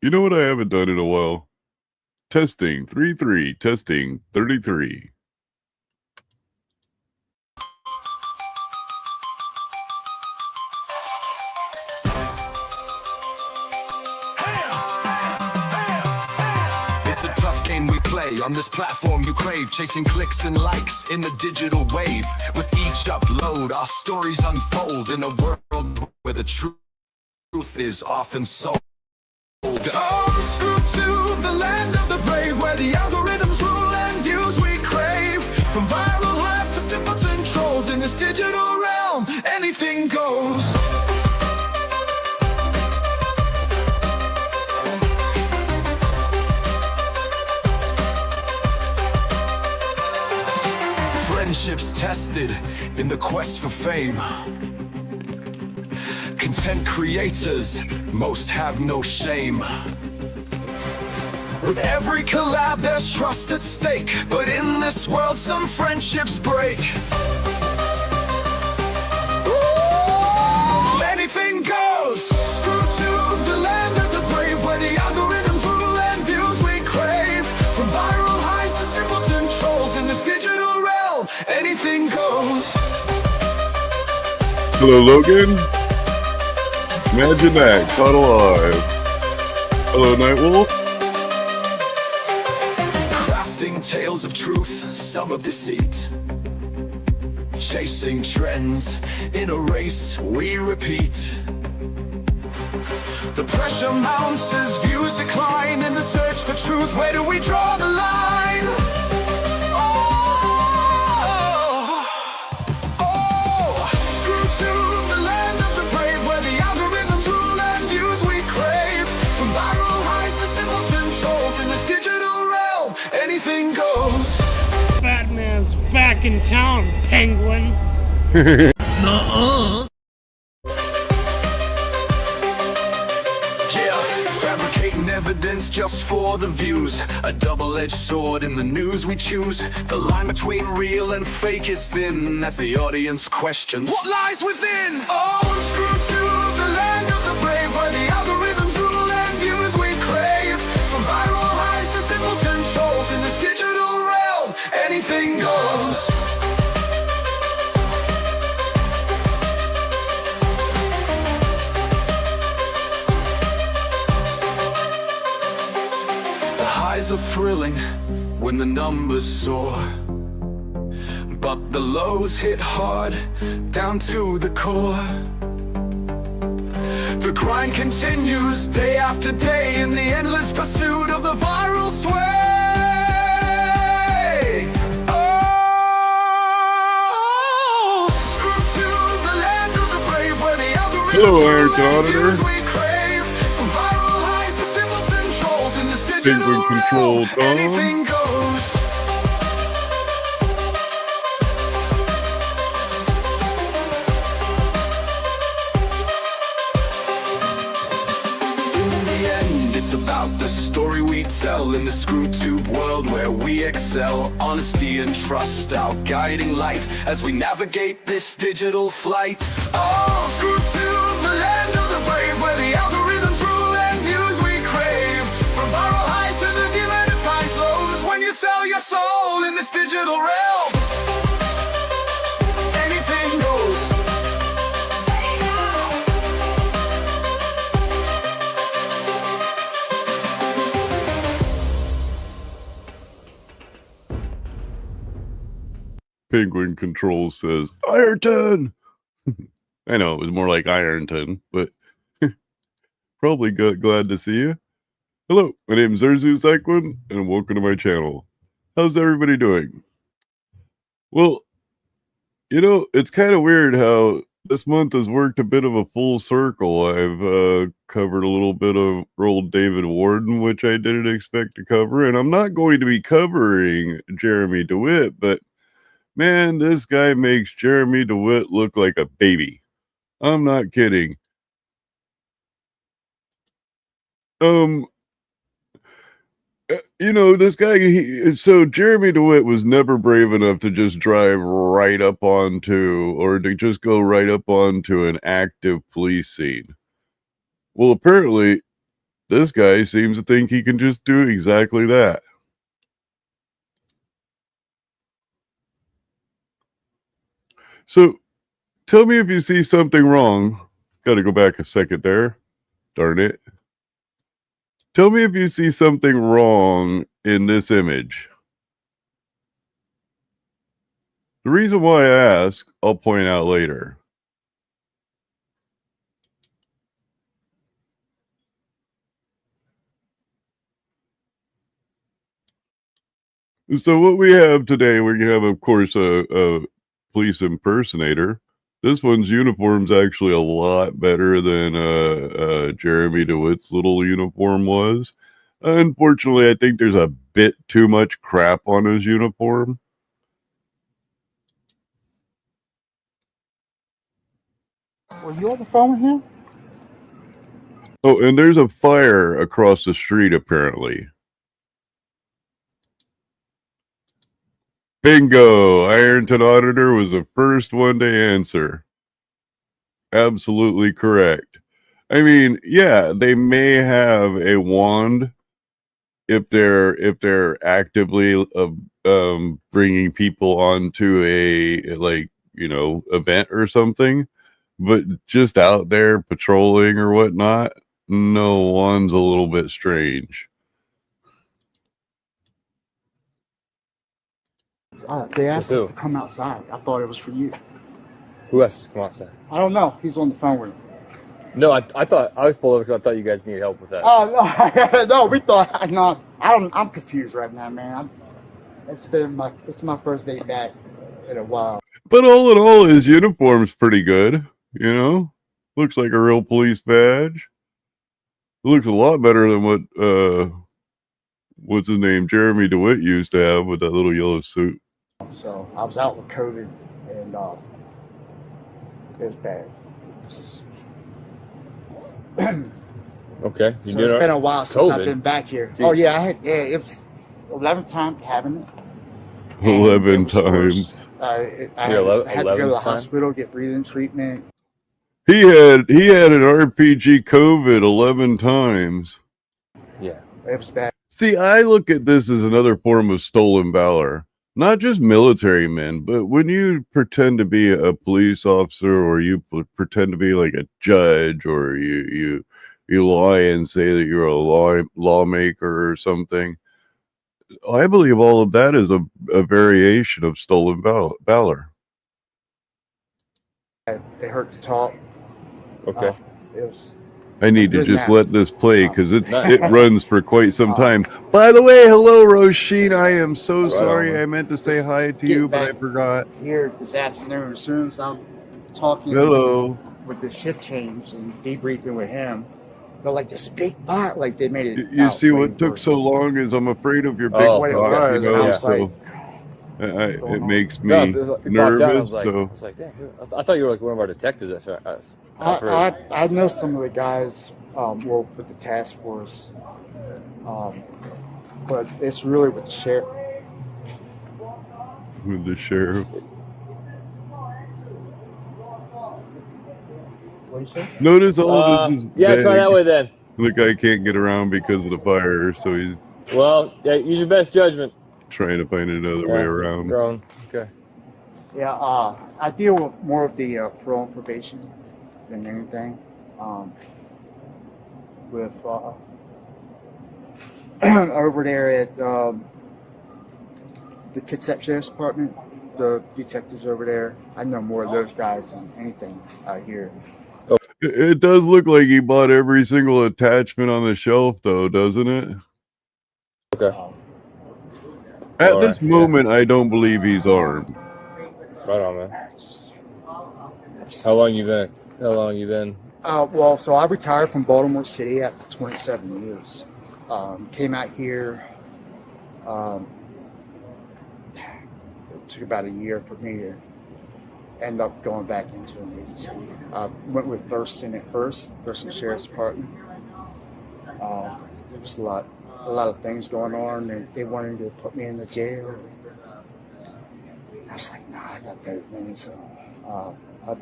You know what I haven't done in a while? Testing 3-3, testing 33. It's a tough game we play on this platform you crave, chasing clicks and likes in the digital wave. With each upload, our stories unfold in a world where the truth is often sold. Oh, screw to the land of the brave, where the algorithms rule and views we crave. From viral highs to simpleton trolls, in this digital realm, anything goes. Friendships tested in the quest for fame. Content creators, most have no shame. With every collab there's trust at stake, but in this world some friendships break. Ooh, anything goes. Screw to the land of the brave, where the algorithms rule and views we crave. From viral highs to simpleton trolls, in this digital realm, anything goes. Hello, Logan. Imagine that, caught alive. Hello, Nightwolf. Crafting tales of truth, some of deceit. Chasing trends in a race we repeat. The pressure mounts as views decline in the search for truth. Where do we draw the line? Screw to the land of the brave, where the algorithms rule and views we crave. From viral highs to simpleton trolls, in this digital realm, anything goes. Batman's back in town, Penguin. Fabricating evidence just for the views. A double-edged sword in the news we choose. The line between real and fake is thin as the audience questions what lies within. Oh, screw to the land of the brave, where the algorithms rule and views we crave. From viral highs to simpleton trolls, in this digital realm, anything goes. Highs are thrilling when the numbers soar, but the lows hit hard down to the core. The grind continues day after day in the endless pursuit of the viral sway. Oh, screw to the land of the brave, where the algorithms Hello, Iron Auditor. Penguin control, anything goes. In the end, it's about the story we tell in the ScrewTube world where we excel. Honesty and trust, our guiding light as we navigate this digital flight. Oh, ScrewTube, the land of the brave, where the algorithms rule and views we crave. From viral highs to the demonetized lows, when you sell your soul in this digital realm, anything goes. Penguin Control says, Ironton! I know, it was more like Ironton, but probably glad to see you. Hello, my name is Zerzu Cyclone, and welcome to my channel. How's everybody doing? Well, you know, it's kind of weird how this month has worked a bit of a full circle. I've covered a little bit of old David Warden, which I didn't expect to cover, and I'm not going to be covering Jeremy Dewitt, but man, this guy makes Jeremy Dewitt look like a baby. I'm not kidding. You know, this guy, so Jeremy Dewitt was never brave enough to just drive right up onto, or to just go right up onto an active police scene. Well, apparently, this guy seems to think he can just do exactly that. So tell me if you see something wrong. Got to go back a second there. Darn it. Tell me if you see something wrong in this image. The reason why I ask, I'll point out later. So what we have today, we have, of course, a police impersonator. This one's uniform's actually a lot better than Jeremy Dewitt's little uniform was. Unfortunately, I think there's a bit too much crap on his uniform. Were you on the phone with him? Oh, and there's a fire across the street, apparently. Bingo! Ironton Auditor was the first one to answer. Absolutely correct. I mean, yeah, they may have a wand if they're actively bringing people onto a, like, you know, event or something, but just out there patrolling or whatnot, no, wand's a little bit strange. They asked us to come outside. I thought it was for you. Who asked us to come outside? I don't know. He's on the phone with him. No, I thought I was pulled over because I thought you guys needed help with that. Oh no, no, we thought. No, I'm confused right now, man. It's my first day back in a while. But all in all, his uniform's pretty good. You know, looks like a real police badge. It looks a lot better than what what's his name, Jeremy Dewitt used to have with that little yellow suit. So I was out with COVID, and it was bad. Okay. So it's been a while since I've been back here. Jeez. Oh yeah, it was 11th time having it. 11 times. I had to go to the hospital, get breathing treatment. He had an RPG COVID 11 times. Yeah. It was bad. See, I look at this as another form of stolen valor. Not just military men, but when you pretend to be a police officer, or you pretend to be like a judge, or you lie and say that you're a lawmaker or something. I believe all of that is a variation of stolen valor. It hurt to talk. Okay. It was. I need to just let this play because it Nice. runs for quite some time. By the way, hello, Roisin. I am so sorry. I meant to say hi to you, but I forgot. Here this afternoon, as soon as I'm talking with the shift change and debriefing with him, they're like, this big fire, like they made it. You see, what took so long is I'm afraid of your big Oh, talk, you know, yeah. so it makes me No, it popped out, I nervous. was like, dang, I thought you were like one of our detectives at first. I know some of the guys with the task force, but it's really with the sheriff. With the sheriff. What do you say? Notice all this is yeah, try that vague. way then. The guy can't get around because of the fire, so he's Well, yeah, use your best judgment. trying to find another way around. Your own. Okay. Yeah, I deal with more of the parole and probation than anything. With over there at the Kitsap Sheriff's Department, the detectives over there, I know more of those guys than anything out here. It does look like he bought every single attachment on the shelf, though, doesn't it? Okay. At this moment, I don't believe he's armed. Right on, man. How long you been? Well, so I retired from Baltimore City after 27 years. Came out here. It took about a year for me to end up going back into an agency. Went with First and Sheriff's Department. There was a lot of things going on, and they wanted to put me in the jail. I was like, nah, I got better things. So I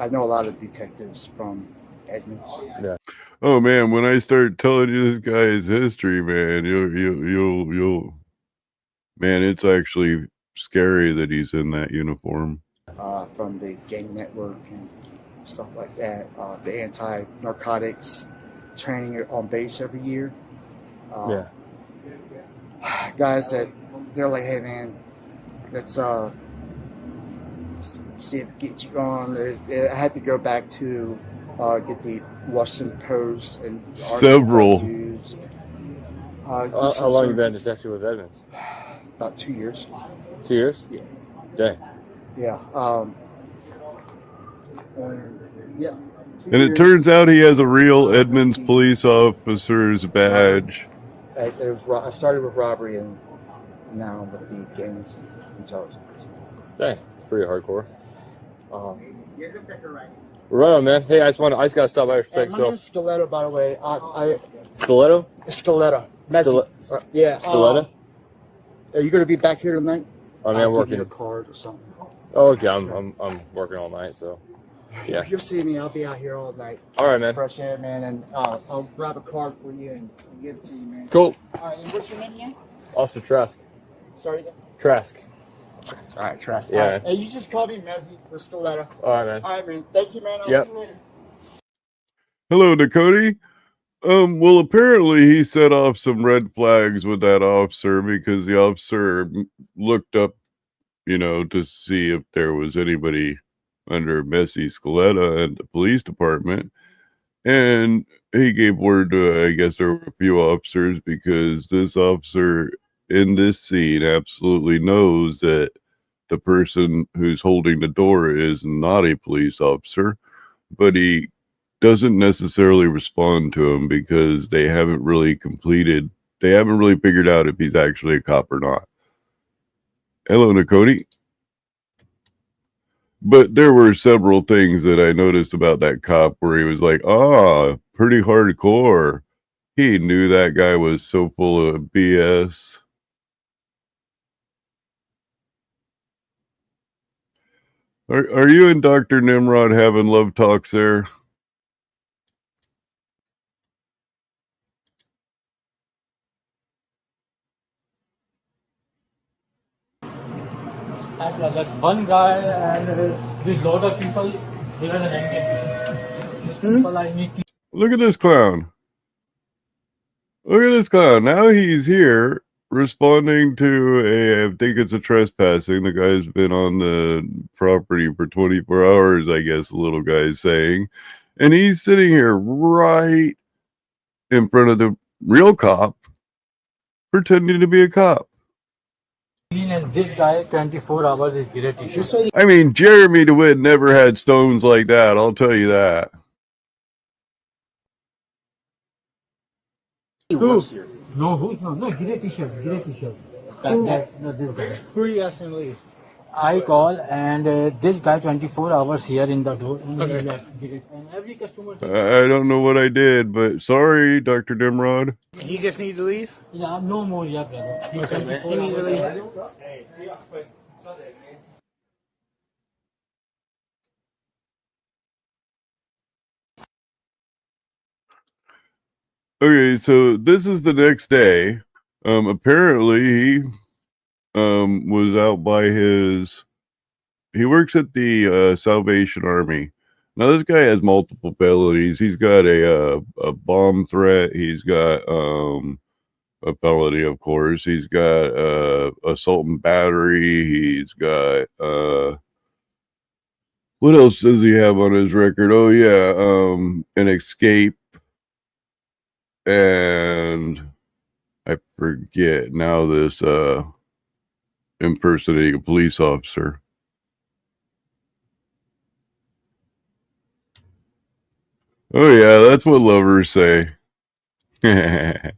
know a lot of detectives from Edmonds. Yeah. Oh man, when I start telling you this guy's history, man, you'll man, it's actually scary that he's in that uniform. From the gang network and stuff like that. The anti-narcotics training on base every year. Yeah. Guys that they're like, hey man, let's see if it gets you on. I had to go back to get the Washington Post and Several. News. How long you been a detective with Edmonds? About 2 years. 2 years? Yeah. Dang. Yeah. Yeah. And it turns out he has a real Edmonds police officer's badge. I started with robbery and now with the gang intelligence. Dang, it's pretty hardcore. Right on, man. Hey, I just gotta stop by. My name's Scaletta, by the way. Stiletto? Scaletta. Yeah. Scaletta? Are you going to be back here tonight? I mean, I'm working. Give you a card or something. Oh, okay. I'm working all night, so yeah. If you'll see me, I'll be out here all night. All right, man. Fresh air, man, and I'll grab a card for you and give it to you, man. Cool. All right, and what's your name again? Officer Trask. Sorry again? Trask. All right, Trask. Yeah. All right. Hey, you just called me Messi with Scaletta. All right, man. All right, man. Thank you, man. I'll Yep. see you later. Hello, Dakota. Well, apparently he set off some red flags with that officer because the officer looked up, to see if there was anybody under Messi Scaletta at the police department. And he gave word to, I guess there were a few officers, because this officer in this scene absolutely knows that the person who's holding the door is not a police officer, but he doesn't necessarily respond to him because they haven't really figured out if he's actually a cop or not. Hello, Nakoti. But there were several things that I noticed about that cop where he was like, pretty hardcore. He knew that guy was so full of BS. Are you and Dr. Nimrod having love talks there? That one guy and with lot of people, they were hanging. People I need to. Look at this clown. Look at this clown. Now he's here responding to I think it's a trespassing. The guy's been on the property for 24 hours, I guess, the little guy's saying. And he's sitting here right in front of the real cop, pretending to be a cop. And this guy, 24 hours is great issue. I mean, Jeremy Dewitt never had stones like that, I'll tell you that. No, great issue. No, this guy. Who are you asking to leave? I call and this guy 24 hours here in the door. Okay. And every customer. I don't know what I did, but sorry, Dr. Nimrod. You just need to leave? Yeah, no more, yeah, brother. Okay. You need to leave. Okay, so this is the next day. Apparently he was out by he works at the Salvation Army. Now this guy has multiple felonies. He's got a bomb threat. He's got a felony, of course. He's got assault and battery. He's got what else does he have on his record? Oh yeah, an escape. And I forget now this impersonating a police officer. Oh yeah, that's what lovers say. Is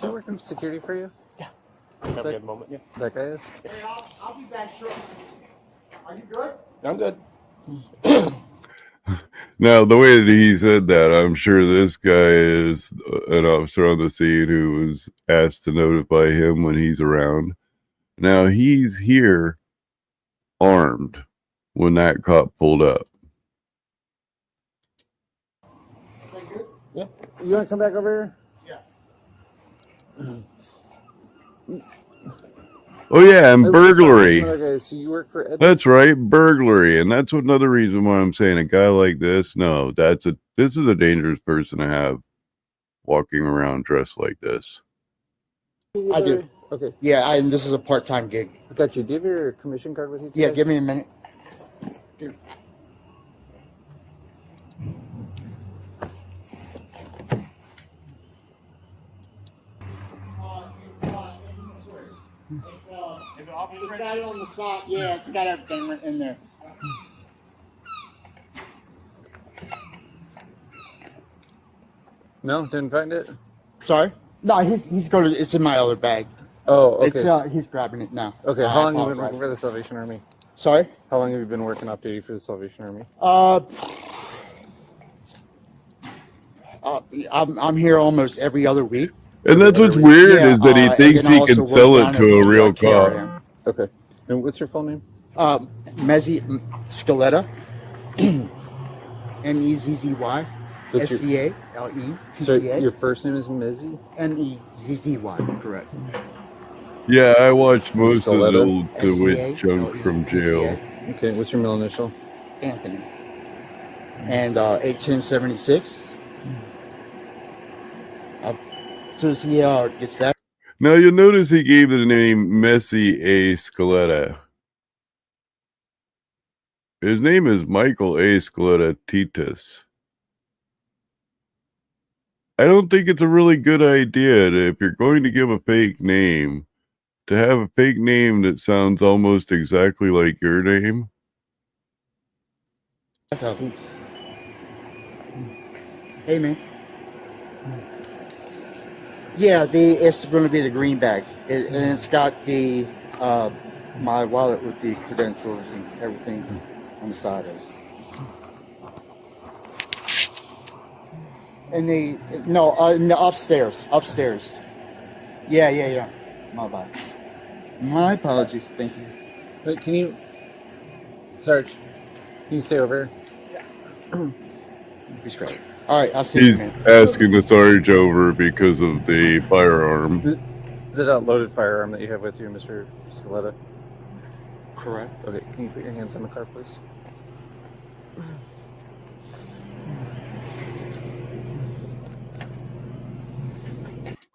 he working security for you? Yeah. Have a good moment, yeah. That guy is? I'll be back shortly. Are you good? I'm good. Now, the way that he said that, I'm sure this guy is an officer on the scene who was asked to notify him when he's around. Now, he's here armed when that cop pulled up. Yeah. You want to come back over here? Oh yeah, and Hey, burglary. So you work for Ed? That's right, burglary, and that's another reason why I'm saying a guy like this. No, this is a dangerous person to have walking around dressed like this. I do. Okay. Yeah, and this is a part-time gig. I got you. Do you have your commission card with you today? Yeah, give me a minute. Here. It's got it on the side. Yeah, it's got everything right in there. No, didn't find it. Sorry? No, he's going to. It's in my other bag. Oh, okay. He's grabbing it now. Okay. I How long have you been apologize. working for the Salvation Army? Sorry? How long have you been working off duty for the Salvation Army? I'm here almost every other week. And that's what's weird is that he and thinks then he I can also sell work it down to at a real cop. KRM. Okay. And what's your full name? Mezzy Scaletta. M-E-Z-Z-Y. That's your- S-C-A-L-E-T-T-A. So your first name is Mezzy? M-E-Z-Z-Y. Correct. Yeah, I watched most of the Scaletta. old Dewitt junk from jail. Okay. What's your middle initial? Anthony. And 81076. As soon as he gets back. Now you'll notice he gave the name Messi A. Scaletta. His name is Michael A. Scaletta Teates. I don't think it's a really good idea to, if you're going to give a fake name, to have a fake name that sounds almost exactly like your name. Hey, man. Yeah, it's going to be the green bag. And it's got the my wallet with the credentials and everything on the side of it. And no, upstairs. Yeah. My bad. My apologies. Thank you. Wait, can you, Sarge? Can you stay over here? He's great. All right, I'll see you, He's man. asking the Sarge over because of the firearm. Is it a loaded firearm that you have with you, Mr. Scaletta? Correct. Okay. Can you put your hands on the car, please?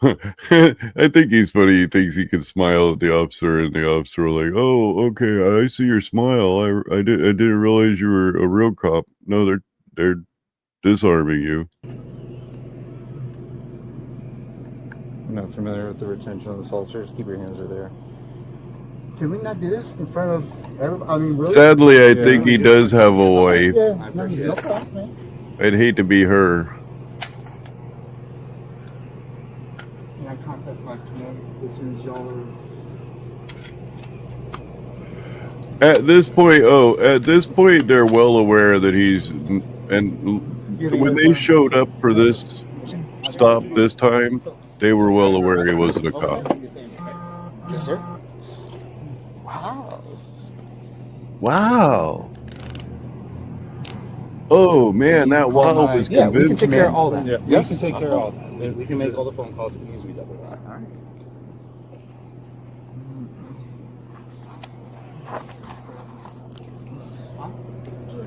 I think he's funny. He thinks he can smile at the officer, and the officer like, "Oh, okay, I see your smile. I didn't realize you were a real cop. No, they're disarming you." I'm not familiar with the retention of this holster. Just keep your hands right there. Can we not do this in front of everybody? I mean, really? Sadly, I Yeah. think he does have a wife. Yeah, I appreciate no it. problem, man. I'd hate to be her. Can I contact my command as soon as y'all are... At this point, they're well aware that he's, and when they showed up for this stop this time, they were well aware he wasn't a cop. Yes, sir. Wow. Wow. Oh man, that wow was Yeah, we can convincing. take care of all that. Yeah. Yes? We can take care of all that. We can make all the phone calls. It can easily double that. All right.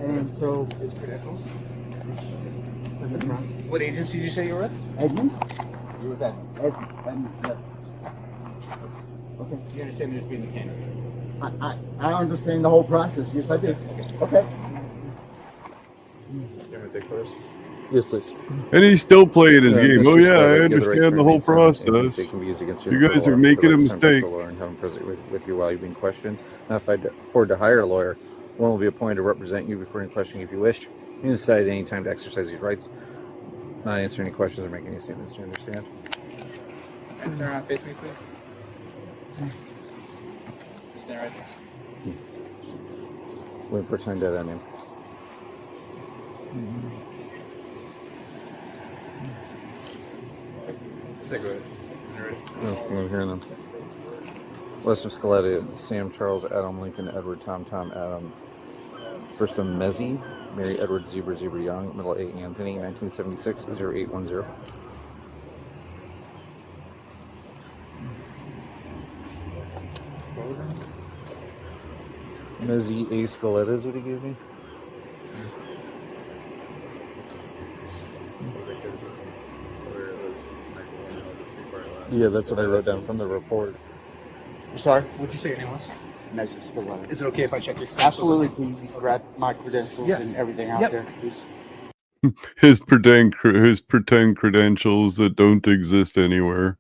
And so, his credentials? What agency did you say you were with? Edmonds? You were with that. Edmonds, yes. Okay. You understand me just being the candidate? I understand the whole process. Yes, I do. Okay. You want me to take first? Yes, please. And he's still playing his game. Mr. Oh yeah, Scaletta, I you have the right to understand the whole remain silent. Any process. mistake can be used against you You in guys court are of law. making a For the rest of the time, mistake. consult a lawyer and have him present with you while you're being questioned. Now, if I afford to hire a lawyer, one will be appointed to represent you before any questioning if you wish. You can decide at any time to exercise these rights, not answer any questions or make any statements. Do you understand? Turn around, face me, please. Just stand right there. Wait for time to that name. Say go ahead. You ready? No, I'm hearing them. Last name Scaletta, Sam, Charles, Adam, Lincoln, Edward, Tom, Adam. First name Mezzi, Mary, Edward, Zebra, Young, middle A, Anthony, 1976, 0810. Mezzi A. Scaletta is what he gave me. Yeah, that's what I wrote down from the report. I'm sorry? What'd you say your name was? Measure Scaletta. Is it okay if I check your phone? Absolutely. Can you grab my credentials Yeah. and everything out Yep. there, please? His pretend credentials that don't exist anywhere.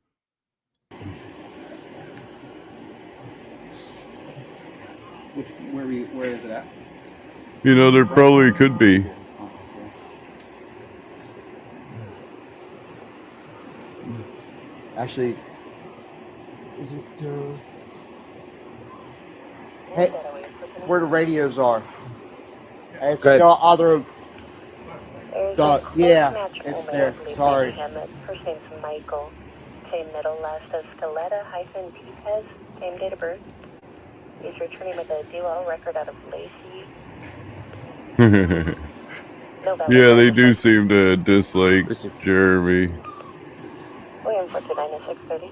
Where is it at? You know, there probably could be. Actually, is it hey, where the radios are? It's Go ahead. the other. Yeah, it's there. Sorry. First name's Michael. Same middle, last of Scaletta hyphen Teates. Same date of birth. He's returning with a duo record out of Lacey. Yeah, they do seem to dislike Jeremy. William 429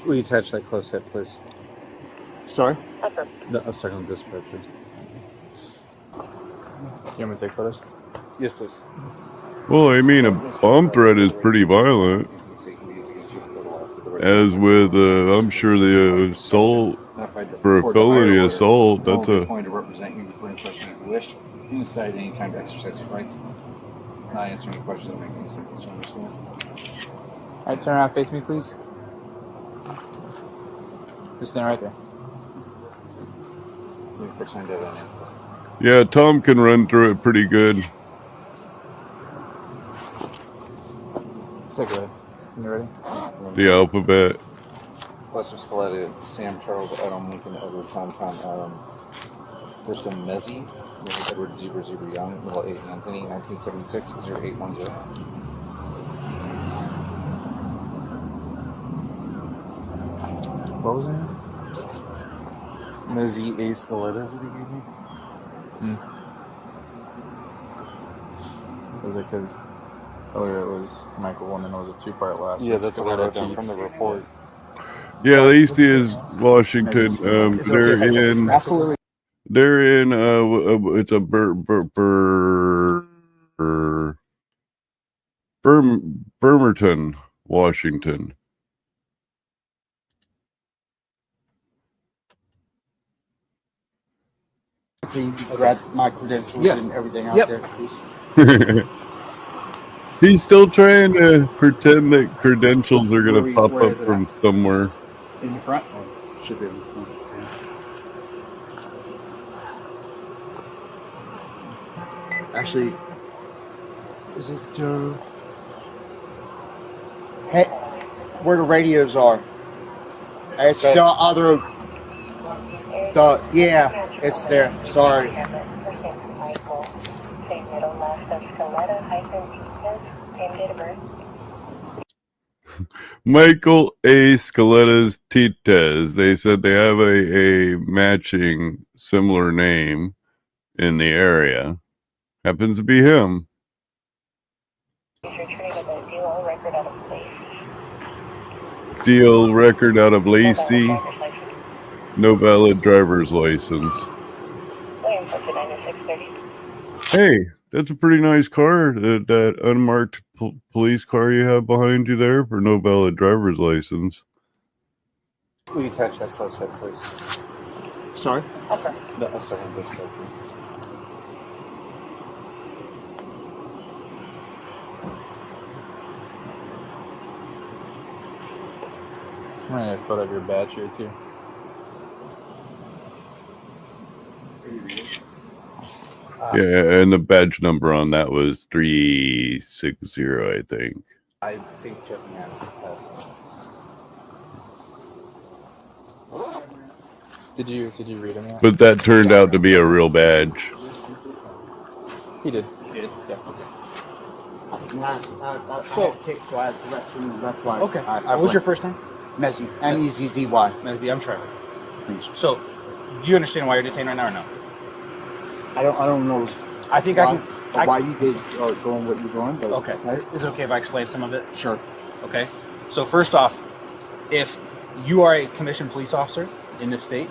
Will you attach that close hit, please? Sorry? No, I was talking to the dispatcher. You want me to take photos? Yes, please. Well, I mean, a bomb threat is pretty violent. As with, I'm sure the assault, for a felony assault, that's a... Going to represent you before any question if you wish. You can decide any time to exercise your rights. Not answer any questions or make any statements. Do you understand? Alright, turn around, face me, please. Just stand right there. Wait for sign dead on it. Yeah, Tom can run through it pretty good. Take it. You ready? The alphabet. Lester Scaletta, Sam, Charles, Adam, Lincoln, Edward, Tom, Adam. First name Mezzi, Mary, Edward, Zebra, Young, middle A, Anthony, 1976, 0810. What was it? Mezzi A. Scaletta is what he gave me? Was it because earlier it was Michael and then it was a two-part last? Yeah, that's what I wrote down from the report. Yeah, Lacey is Washington. They're in... Absolutely. They're in, it's a Bremerton, Washington. Can you grab my credentials and everything out there, please? He's still trying to pretend that credentials are going to pop where up is it from at? somewhere. In the front? Should be able to. Actually, is it hey, where the radios are? It's the other. Yeah, it's there. Sorry. First name's Michael. Same middle, last of Scaletta hyphen Teates. Same date of birth. Michael A. Scaletta's Teates. They said they have a matching similar name in the area. Happens to be him. He's returning with a duo record out of Lacey. Deal record out of Lacey. No valid driver's license. No valid driver's license. William 429 Hey, that's a pretty nice car. That unmarked police car you have behind you there for no valid driver's license. Will you attach that close hit, please? Sorry? No, I was talking to the dispatcher. I'm gonna get a photo of your badge here too. Yeah, and the badge number on that was 360, I think. I think Jeff Mann is passed. Did you read him yet? But that turned out to be a real badge. He did. Yeah. So I had to let you. That's why. Okay. What was your first name? Mezzy, M-E-Z-Z-Y. Mezzy, I'm Trevor. So, do you understand why you're detained right now or no? I don't know. I think why you did going what you're going. But Okay. Is it okay if I explain some of it? Sure. Okay. So first off, if you are a commissioned police officer in this state,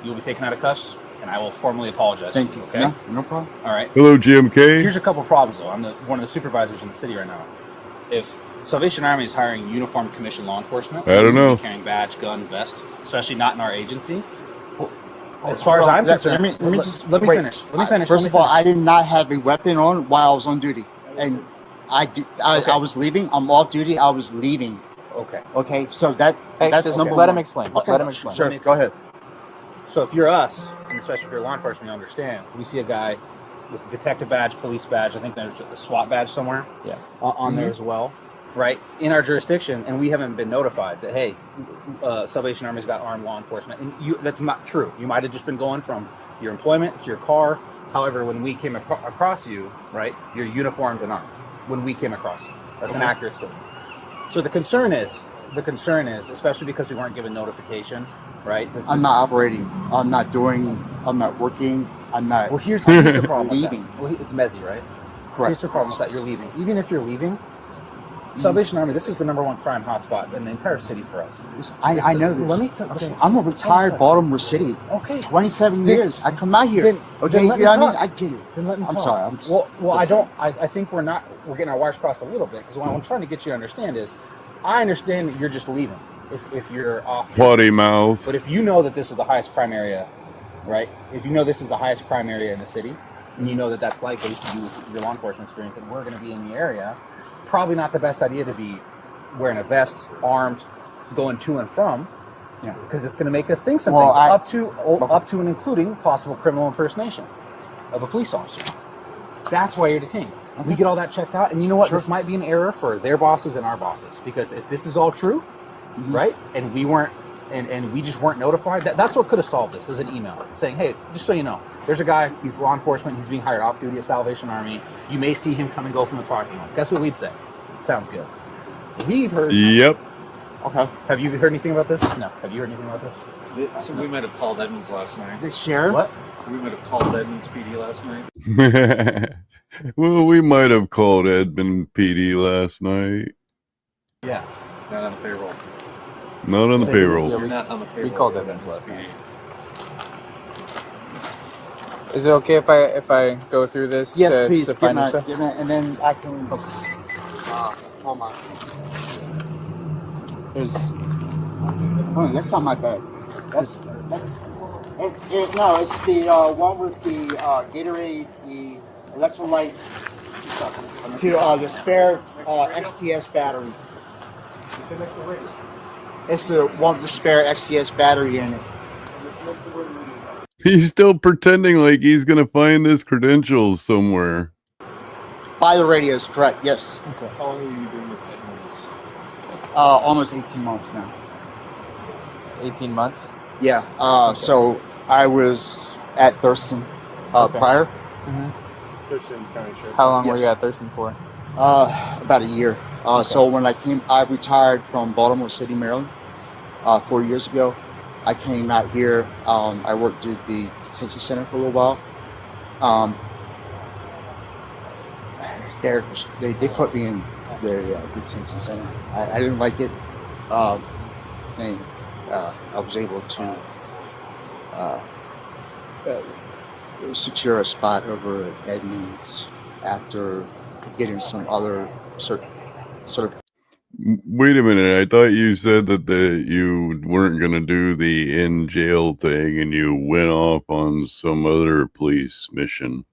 you'll be taken out of cuffs, and I will formally apologize. Thank you. Okay. No problem. All right. Hello, GMK. Here's a couple problems though. I'm one of the supervisors in the city right now. If Salvation Army is hiring uniformed commissioned law enforcement, I don't know. carrying badge, gun, vest, especially not in our agency. As far as I'm concerned, let me finish. First of all, I did not have a weapon on while I was on duty, and I was leaving. I'm off duty. I was leaving. Okay. Okay. So that's number one. Let him explain. Okay. Let him explain. Sure. Go ahead. So if you're us, and especially if you're law enforcement, you understand. We see a guy with detective badge, police badge. I think there's a SWAT badge somewhere. Yeah. On there as well, right? In our jurisdiction, and we haven't been notified that hey, Salvation Army's got armed law enforcement, and that's not true. You might have just been going from your employment to your car. However, when we came across you, right, you're uniformed and armed. When we came across you, that's an accurate statement. So the concern is, especially because we weren't given notification, right? I'm not operating. I'm not working. I'm not. Well, here's the problem. Leaving. With that. Well, it's Mezzy, right? Correct. Here's the problem with that. You're leaving. Even if you're leaving, Salvation Army, this is the #1 crime hotspot in the entire city for us. I know this. Let me tell you. I'm a retired Baltimore City. Okay. 27 years. I come out here. Then Okay, let you me know what I mean? talk. I get it. Then let me I'm talk. sorry. Well, I don't. I think we're getting our wires crossed a little bit because what I'm trying to get you to understand is, I understand that you're just leaving if you're off. Potty mouth. But if you know that this is the highest crime area, right? If you know this is the highest crime area in the city, and you know that that's likely to do with your law enforcement experience, and we're going to be in the area, probably not the best idea to be wearing a vest, armed, going to and from, because it's going to make us think some things up to and including possible criminal impersonation of a police officer. That's why you're detained. We get all that checked out, and you know what? Sure. This might be an error for their bosses and our bosses, because if this is all true, right, and we weren't, and we just weren't notified, that's what could have solved this, is an email saying, hey, just so you know, there's a guy, he's law enforcement, he's being hired off duty at Salvation Army. You may see him come and go from the parking lot. That's what we'd say. Sounds good. We've heard. Yep. Okay. Have you heard anything about this? No. Have you heard anything about this? So we might have called Edmonds last night. The sheriff? What? We might have called Edmonds PD last night. Well, we might have called Edmund PD last night. Yeah. Not on the payroll. Not on the payroll. You're not on the payroll. We called Edmonds last night. Is it okay if I go through this? Yes, please. To find this and then I can. Hold on. That's not my bed. That's no, it's the one with the Gatorade, the electrolytes, to the spare XTS battery. It's the one with the spare XTS battery in it. He's still pretending like he's gonna find his credentials somewhere. By the radios, correct? Yes. Okay. How long have you been with Edmonds? Almost 18 months now. 18 months? Yeah. So I was at Thurston prior. Thurston County Sheriff. How long were you at Thurston for? About a year. So when I retired from Baltimore City, Maryland, 4 years ago. I came out here. I worked at the detention center for a little while. They put me in their detention center. I didn't like it, and I was able to secure a spot over at Edmonds after getting some other sort of. Wait a minute. I thought you said that you weren't going to do the in jail thing and you went off on some other police mission.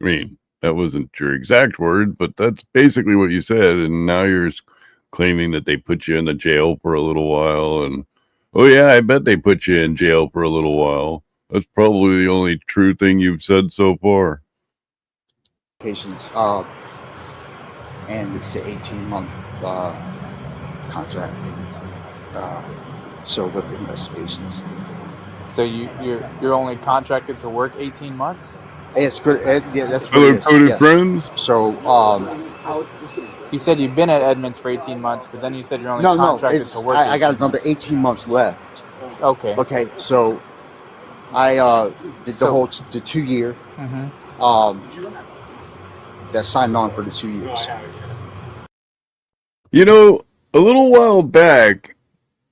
I mean, that wasn't your exact word, but that's basically what you said. And now you're claiming that they put you in the jail for a little while. And, oh, yeah, I bet they put you in jail for a little while. That's probably the only true thing you've said so far. And it's an 18-month contract. So with investigations. So you're only contracted to work 18 months? It's good. Yeah, that's what Hello, it is. coded Yes. friends. So You said you've been at Edmonds for 18 months, but then you said you're only No, contracted it's to work. I got 18 another months. 18 months left. Okay. Okay, so I did the 2 year. That signed on for the 2 years. You know, a little while back,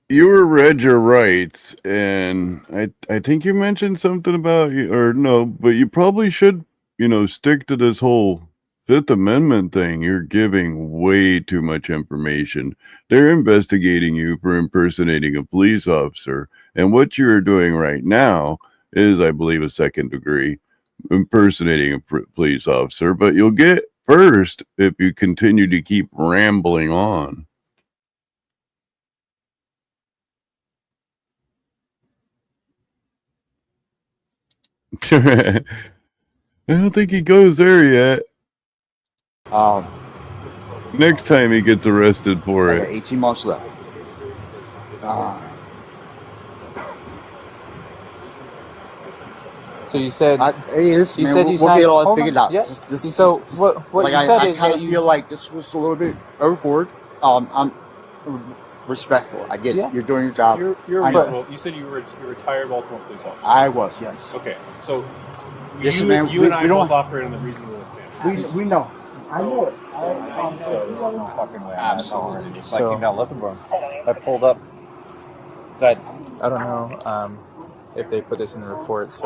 you were read your rights, and I think you mentioned something about or no, but you probably should, stick to this whole Fifth Amendment thing. You're giving way too much information. They're investigating you for impersonating a police officer, and what you're doing right now is, I believe, a second degree impersonating a police officer, but you'll get first if you continue to keep rambling on. I don't think he goes there yet. Next time he gets arrested for I got it. 18 months left. So you said we'll get it all figured out. Yeah. So what like you I said kind is of that you feel like this was a little bit overboard. I'm respectful. I get it. You're doing your job. You're I know. reasonable. You said you were retired Baltimore police officer. I was, yes. Okay, so Yes, you, man, you we and I don't- both operate on the reasonable stance. We know. I know it. No fucking way. Absolutely. Just So- like you down looking for him. I pulled up. But I don't know if they put this in the report. So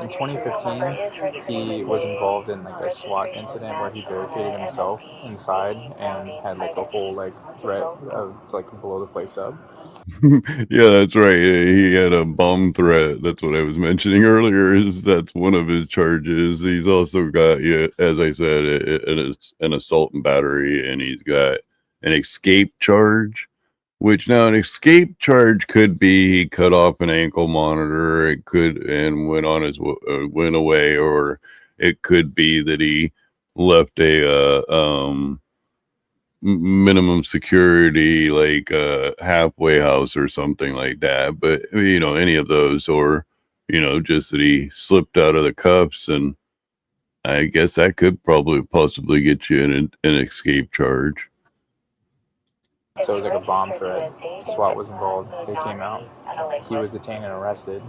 in 2015, he was involved in like a SWAT incident where he barricaded himself inside and had like a whole like threat of like blow the place up. Yeah, that's right. He had a bomb threat. That's what I was mentioning earlier. That's one of his charges. He's also got, as I said, an assault and battery, and he's got an escape charge. Which now an escape charge could be he cut off an ankle monitor. It could and went away, or it could be that he left a minimum security, like a halfway house or something like that. But any of those, or just that he slipped out of the cuffs, and I guess that could possibly get you an escape charge. So it was like a bomb threat. SWAT was involved. They came out. He was detained and arrested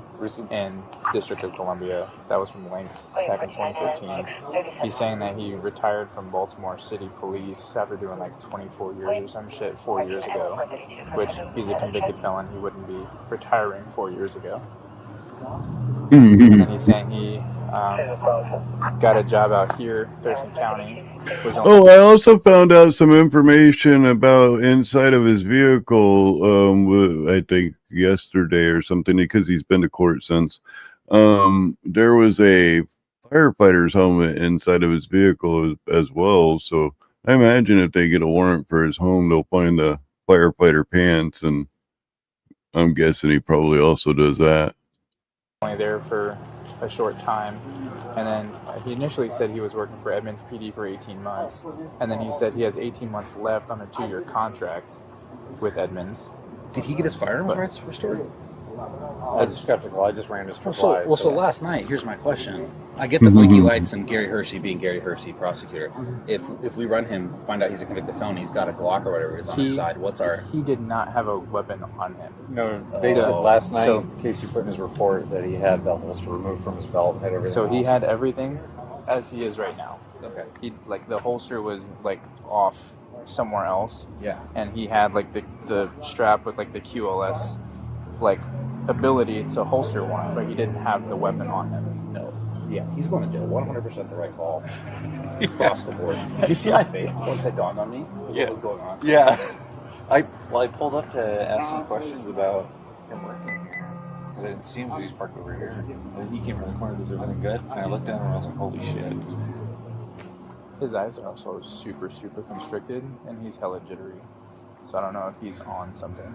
in District of Columbia. That was from Lynx back in 2015. He's saying that he retired from Baltimore City Police after doing like 24 years or some shit 4 years ago, which he's a convicted felon. He wouldn't be retiring 4 years ago. And then he's saying he got a job out here, Thurston County. I also found out some information about inside of his vehicle, I think yesterday or something, because he's been to court since. There was a firefighter's helmet inside of his vehicle as well. So I imagine if they get a warrant for his home, they'll find the firefighter pants, and I'm guessing he probably also does that. Only there for a short time, and then he initially said he was working for Edmonds PD for 18 months, and then he said he has 18 months left on a 2-year contract with Edmonds. Did he get his firearms rights restored? I was skeptical. I just ran his reply. So last night, here's my question. I get the blinky lights and Gary Hershey being Gary Hershey, prosecutor. If we run him, find out he's a convicted felon, he's got a Glock or whatever it is on his side, what's our... He did not have a weapon on him. No, they said last night, in case you put in his report, that he had the holster removed from his belt, had everything. So he had everything as he is right now. Okay. He the holster was like off somewhere else. Yeah. And he had like the strap with like the QLS like ability to holster one, but he didn't have the weapon on him. No. Yeah, he's going to jail. 100% the right call. Across the board. Did you see my face once it dawned on me? What was going on? Yeah. I pulled up to ask some questions about him working here. Because I didn't see him because he's parked over here. And then he came around the corner, was everything good? And I looked down and I was like, holy shit. His eyes are also super, super constricted, and he's hella jittery. So I don't know if he's on something.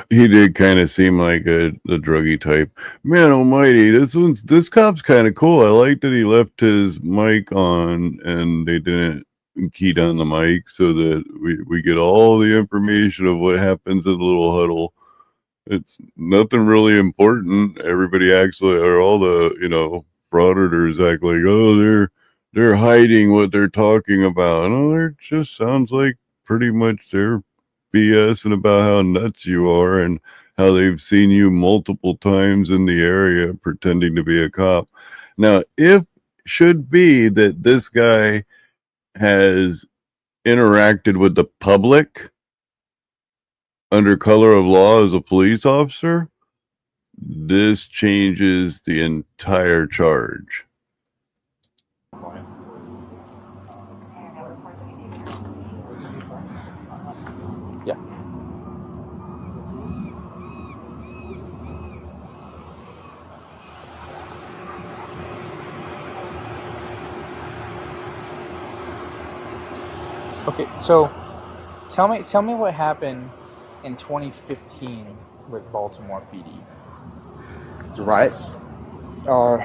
He did kind of seem like the druggy type. Man almighty, this cop's kind of cool. I like that he left his mic on and they didn't key down the mic so that we get all the information of what happens in the little huddle. It's nothing really important. Everybody actually, or all the frauditors act like, oh, they're hiding what they're talking about. No, it just sounds like pretty much they're BSing about how nuts you are and how they've seen you multiple times in the area pretending to be a cop. Now, if should be that this guy has interacted with the public under color of law as a police officer, this changes the entire charge. Yeah. Okay, so tell me what happened in 2015 with Baltimore PD. The riots are.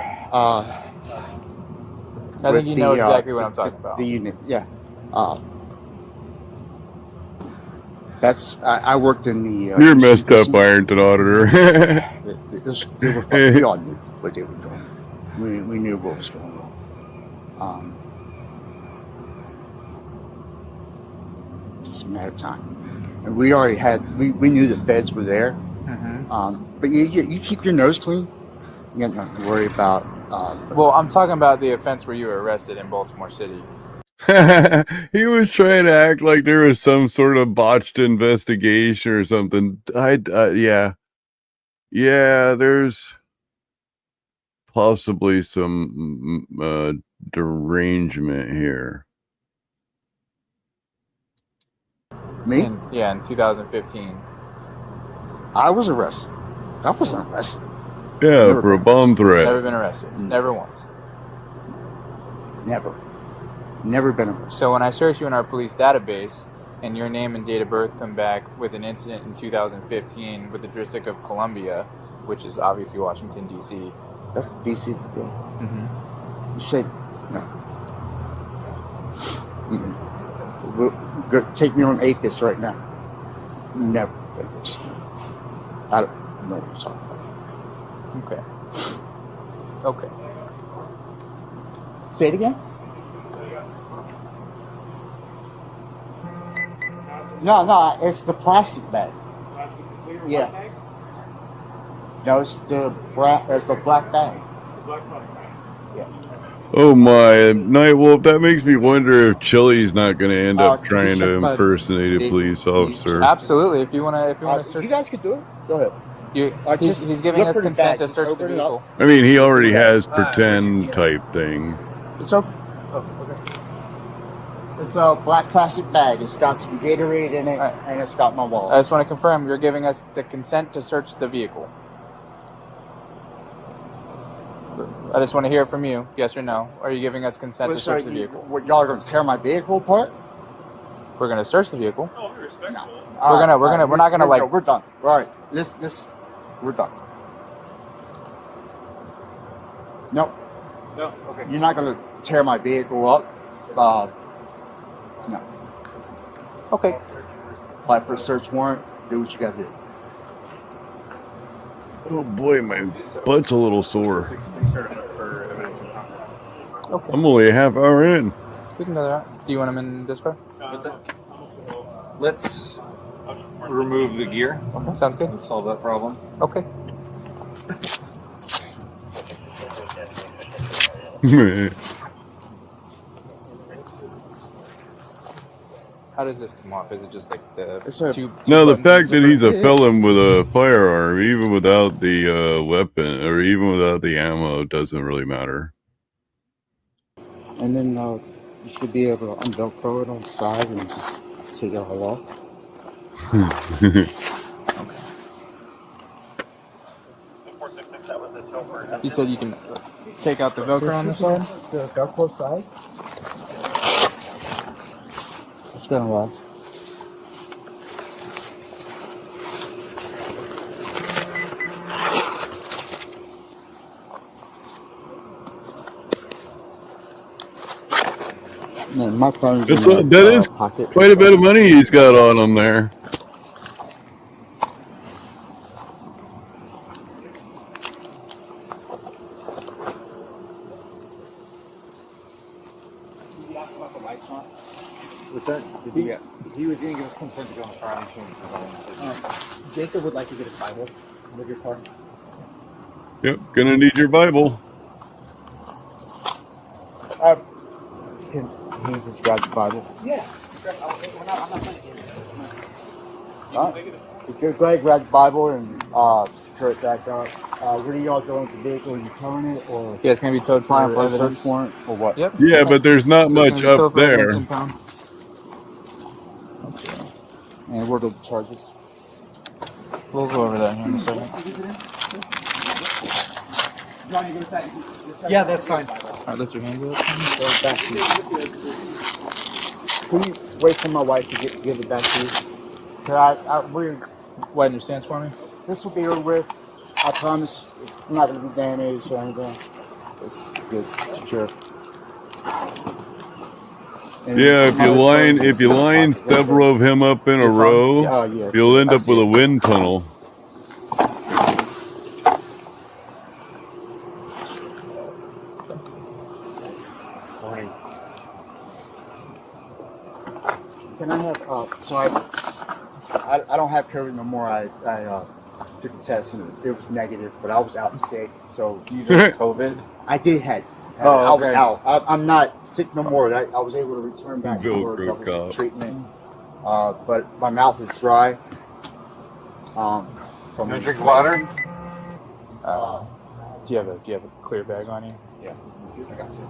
I think you know exactly what I'm talking about. The unit, yeah. That's I worked in the. You're messed up, Ironton auditor. We all knew what they were doing. We knew what was going on. It's a matter of time. And we already had. We knew the feds were there. Mm-hmm. But you keep your nose clean. You don't have to worry about. Well, I'm talking about the offense where you were arrested in Baltimore City. He was trying to act like there was some sort of botched investigation or something. Yeah, there's possibly some derangement here. Me? In 2015. I was arrested. I wasn't arrested. Yeah, Never for a bomb threat. Never been arrested. Never once. Never been arrested. So when I search you in our police database and your name and date of birth come back with an incident in 2015 with the District of Columbia, which is obviously Washington, D.C. That's D.C., yeah. Mm-hmm. You said, no. Go, take me on APIS right now. Never been arrested. I don't know what you're talking about. Okay. Say it again? No, it's the plastic bag. Yeah. No, it's the black bag. Yeah. Oh my, Nightwolf, that makes me wonder if Chili's not going to end up trying to impersonate a police officer. Absolutely. If you want to search, you guys could do it. Go ahead. He's giving us consent to search the vehicle. I mean, he already has pretend type thing. It's okay. It's a black plastic bag. It's got some Gatorade in it, and it's got my wallet. I just want to confirm you're giving us the consent to search the vehicle. I just want to hear from you, yes or no. Are you giving us consent to search the vehicle? Y'all are going to tear my vehicle apart? We're going to search the vehicle. Oh, we're respectful. We're not gonna like. We're done. All right, we're done. Nope. No, okay. You're not going to tear my vehicle up. No. Okay. Apply for a search warrant. Do what you got to do. Oh boy, my butt's a little sore. Okay. I'm only a half hour in. We can go there. Do you want them in this car? What's that? Let's remove the gear. Okay, sounds good. Let's solve that problem. Okay. How does this come off? Is it just like the two No, the buttons fact that he's a separate? felon with a firearm, even without the weapon or even without the ammo, doesn't really matter. And then you should be able to unvelcro it on the side and just take it all off. You said you can take out the Velcro on the side? The Velcro side? It's been a while. Man, my phone's That is pocket. quite a bit of money he's got on him there. lights on. What's that? He was going to give us consent to go in the car and change Jacob would like to get his Bible with your car. Yep, gonna need your Bible. Can he just grab the Bible? Yeah. I'm not going to get it. Go ahead, grab the Bible and secure it back up. Where are y'all going with the vehicle? Are you towing it or Yeah, it's going to be towed applying for for a search evidence. warrant or what? Yep. Yeah, but there's not much up there. And what are the charges? We'll go over that here in a second. Yeah, that's fine. All right, lift your hands up. Back to you. Can you wait for my wife to give it back to you? Widen your stance for me. This will be over with. I promise it's not going to be damaged or anything. It's good, it's secure. And Yeah, if you line several of him up in a row, you'll end up with a wind tunnel. Can I have, so I don't have COVID no more. I took a test and it was negative, but I was out sick. So you did COVID? I did have. I was out. I'm not sick no more. I was able to return back for treatment. But my mouth is dry. Can you drink water? Do you have a clear bag on you? Yeah. I got you.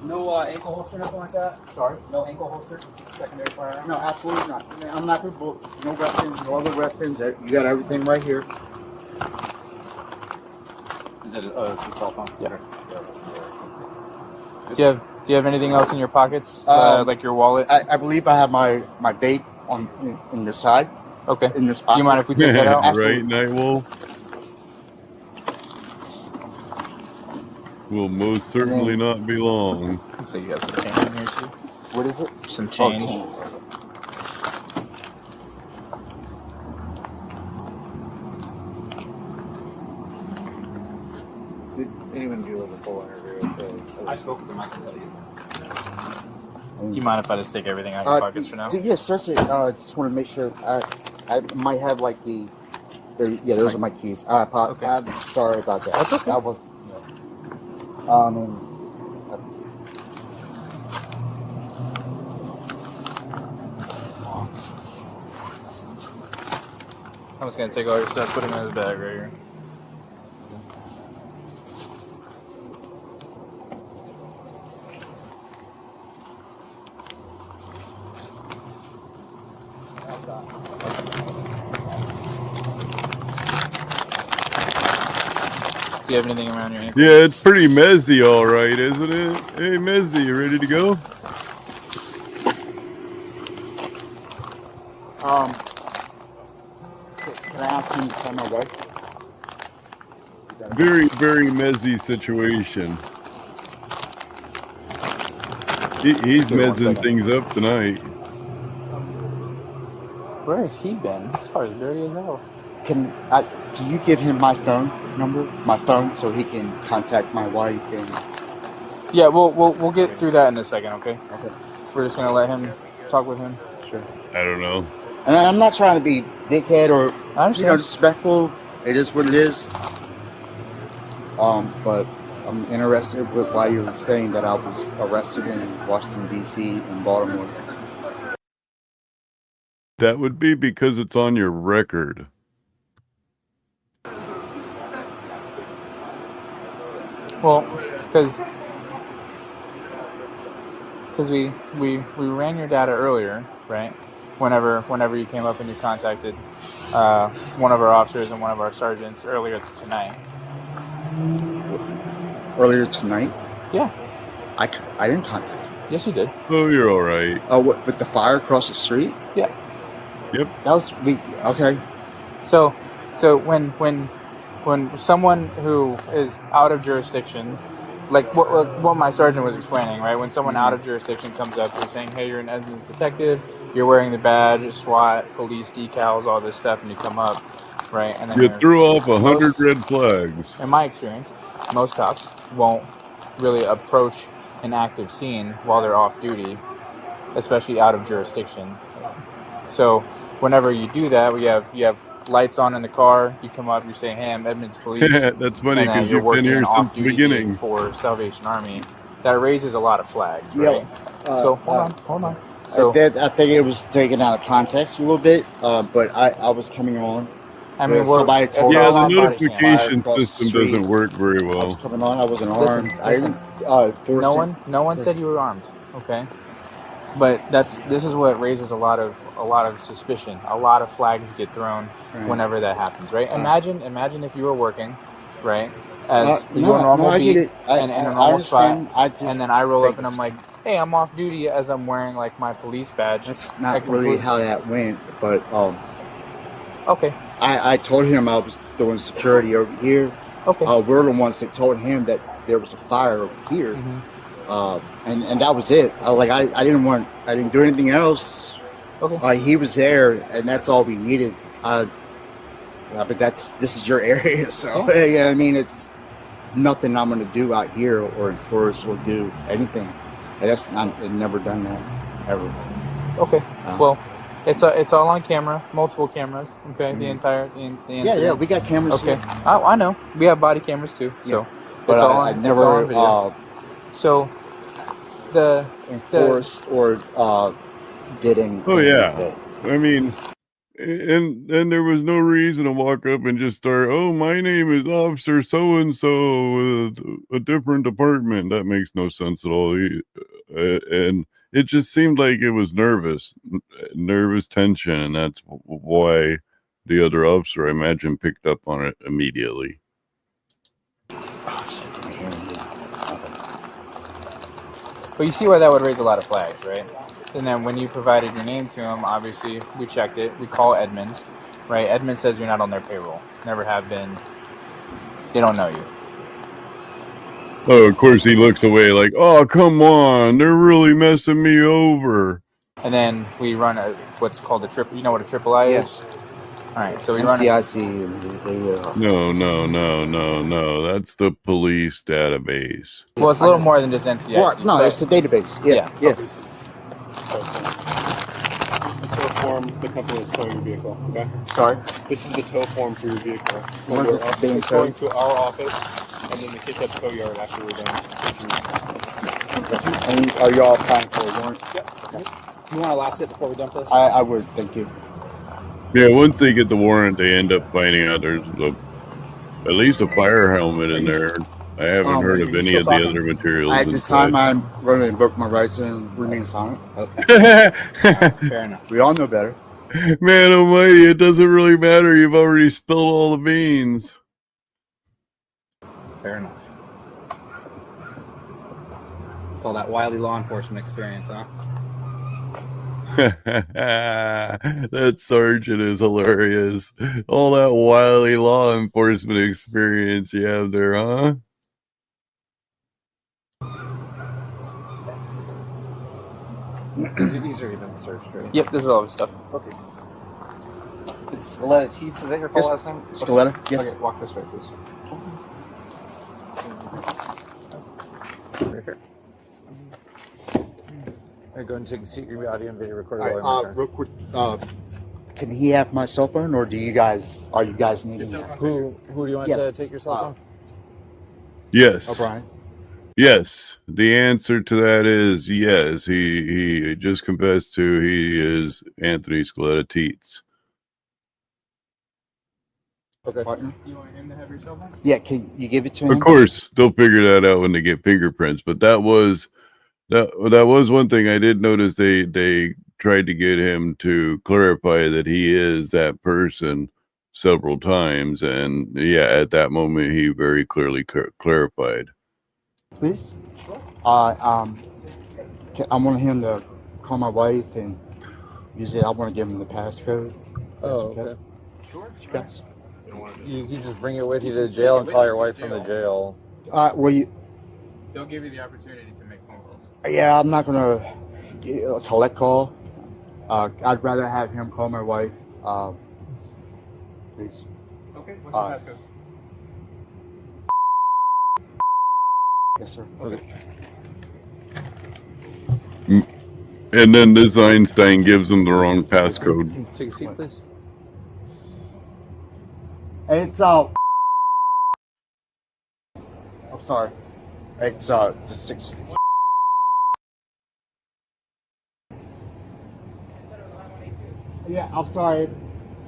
No ankle holster, nothing like that? Sorry? No ankle holster? Secondary firearm? No, absolutely not. I'm not going to no weapons, no other weapons. You got everything right here. Is it it's a cell phone? Yeah. Do you have anything else in your pockets, like your wallet? I believe I have my vape in the side. Okay. In this pocket. Do you mind if we take that out? Right, Nightwolf? Will most certainly not be long. So you got some change in here too? What is it? Some change. Did anyone do a full interview? I spoke with him, I can tell you. Do you mind if I just take everything out of your pockets for now? Yeah, search it. Just want to make sure. I might have like those are my keys. Okay. I'm sorry about that. That's okay. I was, I'm just gonna take all your stuff, put them in his bag right here. Do you have anything around your ankle? Yeah, it's pretty messy, all right, isn't it? Hey, Mezzy, you ready to go? Can I ask him to tell my wife? Very, very messy situation. He's messing things up tonight. Where has he been? This car's dirty as hell. Can you give him my phone number, so he can contact my wife and? Yeah, we'll get through that in a second, okay? Okay. We're just gonna let him talk with him. Sure. I don't know. And I'm not trying to be dickhead or disrespectful. It is what it is. But I'm interested with why you're saying that I was arrested in Washington D.C. and Baltimore. That would be because it's on your record. Well, because we ran your data earlier, right? Whenever you came up and you contacted one of our officers and one of our sergeants earlier tonight. Earlier tonight? Yeah. I didn't contact. Yes, you did. Oh, you're all right. Oh, what, with the fire across the street? Yeah. Yep. That was okay. So when someone who is out of jurisdiction, like what my sergeant was explaining, right? When someone out of jurisdiction comes up, you're saying, hey, you're an Edmonds detective, you're wearing the badge, SWAT, police decals, all this stuff, and you come up, right? And then you threw off 100 red flags. In my experience, most cops won't really approach an active scene while they're off duty, especially out of jurisdiction. So whenever you do that, you have lights on in the car. You come up, you're saying, "Hey, I'm Edmonds Police." That's funny and because you're you've been working here an since the off-duty beginning. gig for Salvation Army. That raises a lot of flags, right? So hold on. So I think it was taken out of context a little bit, but I was coming on. I mean, somebody told Yeah, me the about notification across the system street. doesn't work very I was well. coming on. I wasn't Listen, armed. I didn't force it. no one said you were armed, okay? But this is what raises a lot of suspicion. A lot of flags get thrown whenever that happens, right? Imagine if you were working, right? As your normal beat and a normal spot, and then I roll up and I'm like, "Hey, I'm off duty," as I'm wearing like my police badge. That's not really how that went, but okay. I told him I was doing security over here. Okay. We're the ones that told him that there was a fire over here, and that was it. I didn't do anything else. Okay. He was there, and that's all we needed. But this is your area, so yeah. I mean, it's nothing I'm going to do out here or enforce or do anything. And I've never done that ever. Okay. Well, it's all on camera, multiple cameras. Okay, the incident. Yeah, we got cameras. Okay, here. I know. We have body cameras too. So but it's all I on, never it's all on video. So the enforced or did anything. Oh yeah, I mean, and there was no reason to walk up and just start. Oh, my name is Officer So and So with a different department. That makes no sense at all. And it just seemed like it was nervous tension, and that's why the other officer, I imagine, picked up on it immediately. But you see why that would raise a lot of flags, right? And then when you provided your name to him, obviously we checked it. We call Edmonds, right? Edmonds says you're not on their payroll. Never have been. They don't know you. Oh, of course he looks away like, oh, come on, they're really messing me over. And then we run what's called a triple. You know what a triple I is? All right, so we run. NCIC. No. That's the police database. Well, it's a little more than just NCIC. Well, no, it's the database. Yeah. The tow form, the company that's towing your vehicle. Okay. Sorry. This is the tow form for your vehicle. It's going to our office, and then the kids at tow yard after we're done. And are you all applying for a warrant? Yep. You want to last it before we're done for this? I would. Thank you. Yeah, once they get the warrant, they end up finding out there's at least a fire helmet in there. I haven't heard of any of the other materials. At this time, I'm going to invoke my rights and remain silent. Okay. Fair enough. We all know better. Man almighty, it doesn't really matter. You've already spilled all the beans. Fair enough. With all that wily law enforcement experience, huh? That sergeant is hilarious. All that wily law enforcement experience you have there, huh? These are even searched, right? Yep, this is all the stuff. Okay. It's Scaletta Teates. Is that your full last name? Scaletta? Yes. Okay, walk this way, please. Right here. All right, go and take a seat. Your audio and video recorder. Real quick, can he have my cell phone, or are you guys needing that? Who do you want to take your cell phone? Yes. O'Brien. Yes. The answer to that is yes. He just confessed to he is Anthony Scaletta Teates. Okay. Partner? You want him to have your cell phone? Yeah, can you give it to him? Of course, they'll figure that out when they get fingerprints. But that was one thing I did notice. They tried to get him to clarify that he is that person several times, and yeah, at that moment he very clearly clarified. Please. I want him to call my wife and use it. I want to give him the passcode. Oh, okay. Sure. You guys. You just bring it with you to jail and call your wife from the jail. Well, They'll give you the opportunity to make phone calls. yeah, I'm not gonna collect call. I'd rather have him call my wife. Please. Okay. What's the passcode? Yes, sir. Okay. And then this Einstein gives him the wrong passcode. Take a seat, please. It's I'm sorry. It's the 6. Yeah, I'm sorry.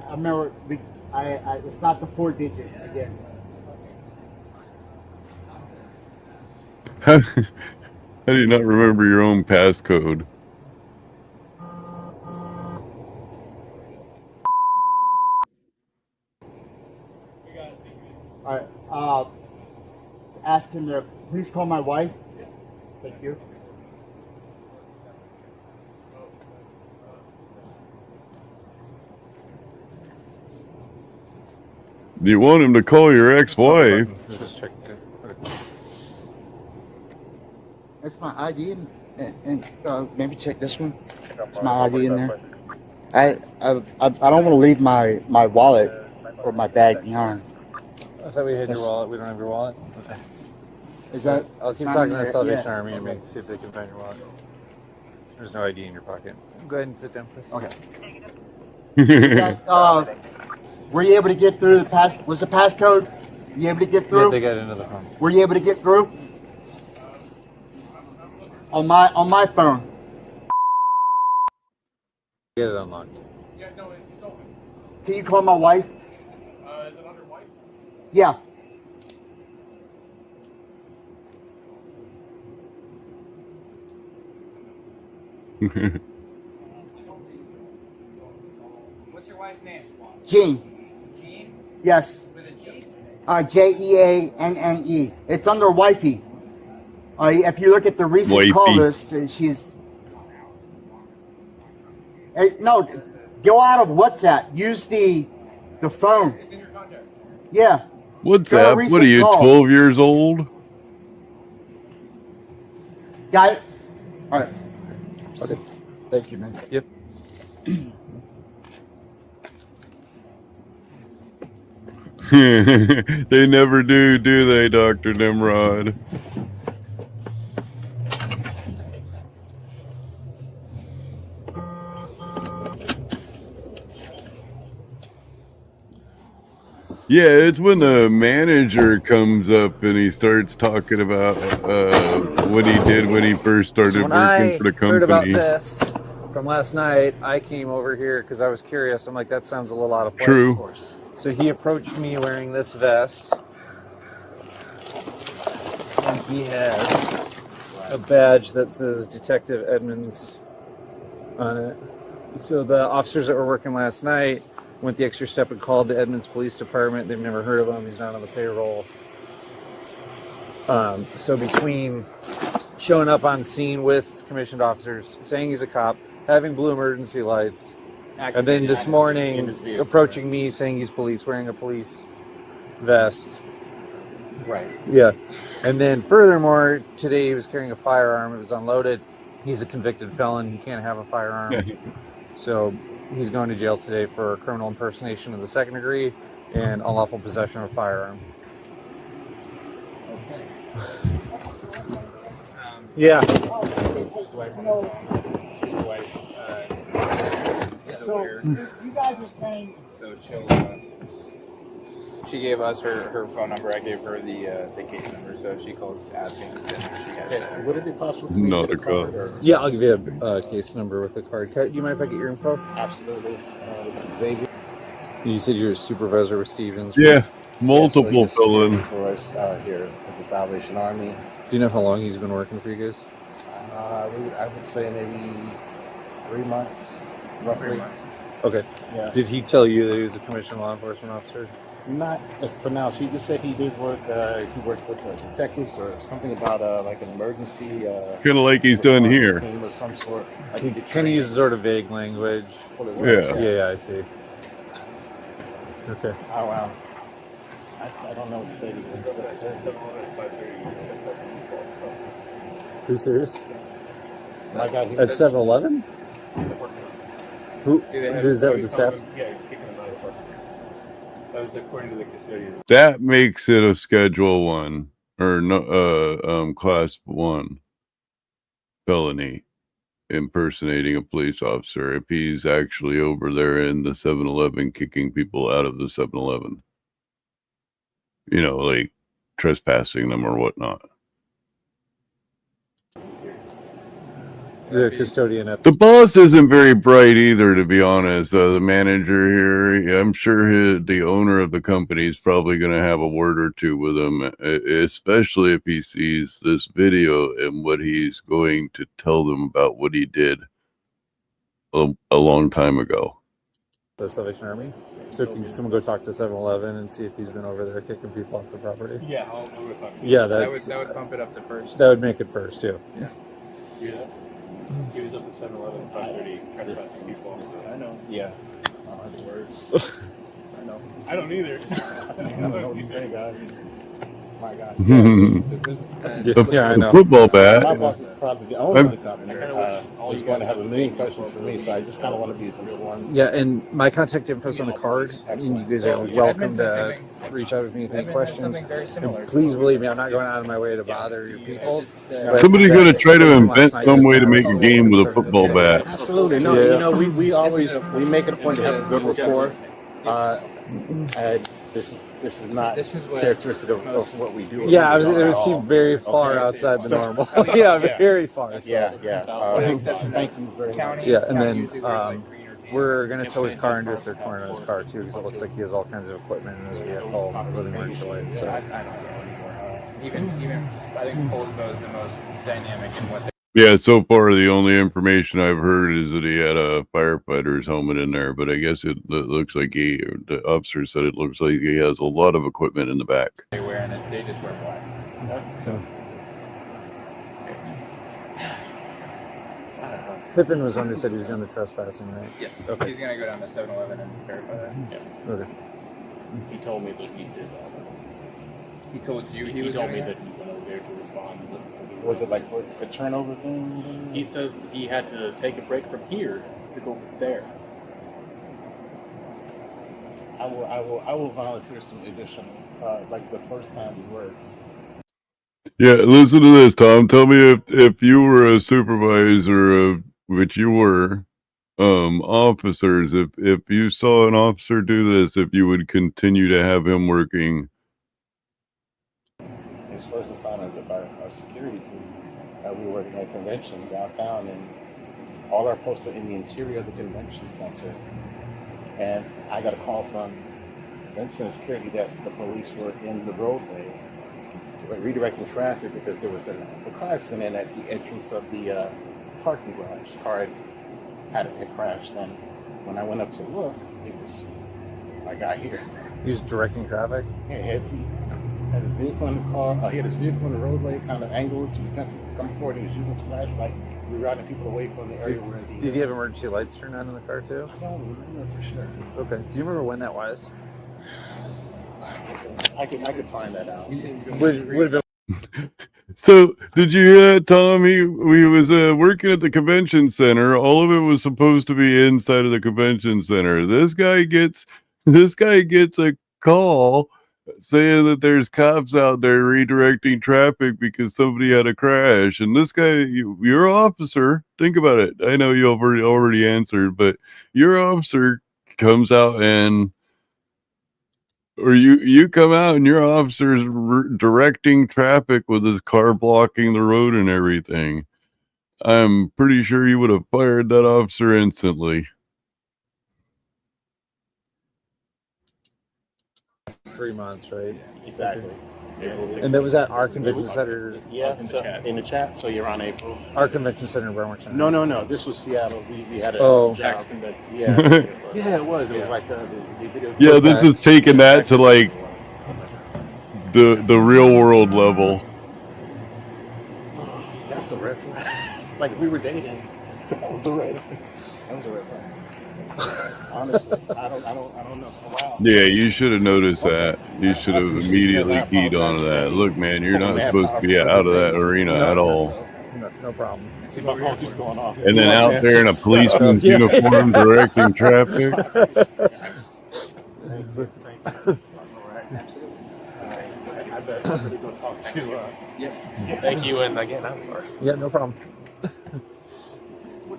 I remember. It's not the 4-digit again. How do you not remember your own passcode? All right. Ask him to please call my wife. Thank you. Do you want him to call your ex-wife? Just check it. Okay. That's my ID, and maybe check this one. It's my ID in there. I don't want to leave my wallet or my bag behind. I thought we had your wallet. We don't have your wallet? Okay. Is that? I'll keep talking to the Salvation Army and see if they can find your wallet. There's no ID in your pocket. Go ahead and sit down, please. Okay. Were you able to get through the pass? Was the passcode? Were you able to get through? Yeah, they got into the phone. Were you able to get through? On my phone. Get it unlocked. Yeah, no, it's open. Can you call my wife? Is it under wife? Yeah. What's your wife's name? Jean. Jean? Yes. With a G? Jeanne. It's under wifey. If you look at the recent Wifey. call list, she's. Hey, no, go out of WhatsApp. Use the phone. It's in your contacts. Yeah. What's Go to that? What recent are you, calls. 12 years old? Got it? All right. Okay. Thank you, man. Yep. They never do they, Dr. Nimrod? Yeah, it's when the manager comes up and he starts talking about what he did when he first started So when working I for the company. heard about this from last night, I came over here because I was curious. I'm like, that sounds a little out of place. True. So he approached me wearing this vest. And he has a badge that says Detective Edmonds on it. So the officers that were working last night went the extra step and called the Edmonds Police Department. They've never heard of him. He's not on the payroll. So between showing up on scene with commissioned officers, saying he's a cop, having blue emergency lights, and then this morning approaching me saying he's police, wearing a police vest. Right. Yeah. And then furthermore, today he was carrying a firearm. It was unloaded. He's a convicted felon. He can't have a firearm. So he's going to jail today for criminal impersonation of the second degree and unlawful possession of a firearm. Yeah. So you guys are saying. So she gave us her phone number. I gave her the case number. So she calls asking if she has. Would it be possible? Not a cop. Yeah, I'll give you a case number with a card. Do you mind if I get your info? Absolutely. It's Xavier. You said you're a supervisor with Stevens. Yeah, multiple so felon. for us here at the Salvation Army. Do you know how long he's been working for you guys? I would say maybe 3 months, roughly. Okay. Yeah. Did he tell you that he was a commissioned law enforcement officer? Not as pronounced. He just said he did work. He worked with detectives or something about like an emergency. Kind of like he's done here. Team of some sort. Like He kind of uses sort of vague language. Yeah, I see. Okay. Oh wow. I don't know what to say to you. Who's serious? My guys At 7-Eleven? Who is that with the staff? Yeah, he's kicking him out of the park. That was according to the custodian. That makes it a Schedule 1 or no, Class 1 felony. impersonating a police officer if he's actually over there in the 7-Eleven kicking people out of the 7-Eleven. You know, like trespassing them or whatnot. The custodian at The boss isn't very bright either, to be honest. The manager here, I'm sure the owner of the company is probably going to have a word or two with him, especially if he sees this video and what he's going to tell them about what he did a long time ago. the Salvation Army. So can someone go talk to 7-Eleven and see if he's been over there kicking people off the property? Yeah, I'll go talk to him. Yeah, that would bump it up to first. That would make it first, too. Yeah. Yeah. He was up at 7-Eleven at 5:30 trespassing people. I know. Yeah. I don't have the words. I know. I don't either. I don't know what he's saying, guys. My God. Yeah, I know. Football bat. My boss is probably the owner of the company. He's going to have a million questions for me, so I just kind of want to be one. Yeah, and my contact info is on the card. You guys are welcome to reach out with me with any questions. And please believe me, I'm not going out of my way to bother your people. Somebody's going to try to invent some way to make a game with a football bat. Absolutely. No, Yeah. you know, we always make it a point to have a good rapport. And this is not characteristic of what we do. Yeah, it would seem very far outside the normal. Yeah, very far. So. Yeah. Thank you very much. Yeah, and then we're going to tow his car and do a search warrant on his car, too, because it looks like he has all kinds of equipment in his vehicle, including emergency lights. So. Even I think Colesbo is the most dynamic in what they. Yeah, so far the only information I've heard is that he had a firefighter's helmet in there, but I guess it looks like the officer said it looks like he has a lot of equipment in the back. They wear and they just wear black. So. Pippin was on who said he was doing the trespassing, right? Yes. Okay. He's gonna go down to 7-Eleven and verify that. Yeah. Okay. He told me that he did that. He told you he was told me doing that he went over there to respond. Was it like for a turnover thing? He says he had to take a break from here to go there. I will volunteer some additional, like the first time he works. Yeah, listen to this, Tom. Tell me if you were a supervisor of which you were, officers, if you saw an officer do this, if you would continue to have him working. His first assignment with our security team, we were working at a convention downtown, and all our posts are in the interior of the convention center. And I got a call from Vincent Security that the police were in the roadway redirecting traffic because there was a car accident at the entrance of the parking garage. The car had crashed, and when I went up to look, it was my guy here. He's directing traffic? Yeah, he had his vehicle in the car. He had his vehicle in the roadway, kind of angled to come forward. He was using his flashlight, rerouting people away from the area where the. Did he have emergency lights turned on in the car too? I don't remember for sure. Okay. Do you remember when that was? I could find that out. Would have been. So, did you hear that, Tom? He was working at the convention center. All of it was supposed to be inside of the convention center. This guy gets a call saying that there's cops out there redirecting traffic because somebody had a crash. And this guy, your officer, think about it. I know you already answered, but your officer comes out and. Or you come out and your officer's directing traffic with his car blocking the road and everything. I'm pretty sure you would have fired that officer instantly. 3 months, right? Exactly. And that was at our convention center. Yeah, in the chat. So you're on April. Our convention center in Bremerton. No. This was Seattle. We had a job. Yeah. Yeah, it was. It was like the video. Yeah, this is taking that to like the real world level. That's a red flag. Like we were dating. That was a red flag. Honestly, I don't know. Wow. Yeah, you should have noticed that. You should have immediately keyed onto that. Look, man, you're not supposed to be out of that arena at all. No problem. See, my phone keeps going off. And then out there in a policeman's uniform directing traffic. I better go talk to Thank you, and again, I'm sorry. Yeah, no problem.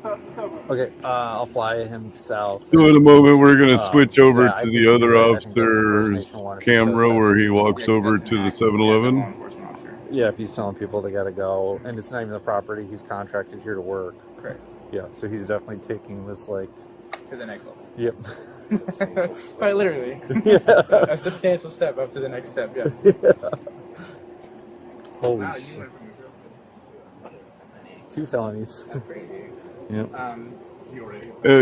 Okay, I'll fly him south. So in a moment, we're going to switch over yeah, I to think the you're other right. I think that's officer's impersonation one if he says camera that. where he walks over to the 7-Eleven. Yeah, if he's telling people they got to go, and it's not even the property, he's contracted here to work. Correct. Yeah, so he's definitely taking this like To the next level. Yep. Quite literally. Yeah. A substantial step up to the next step, yeah. Holy Wow, shit. you went from 2 felonies. That's crazy. Yep.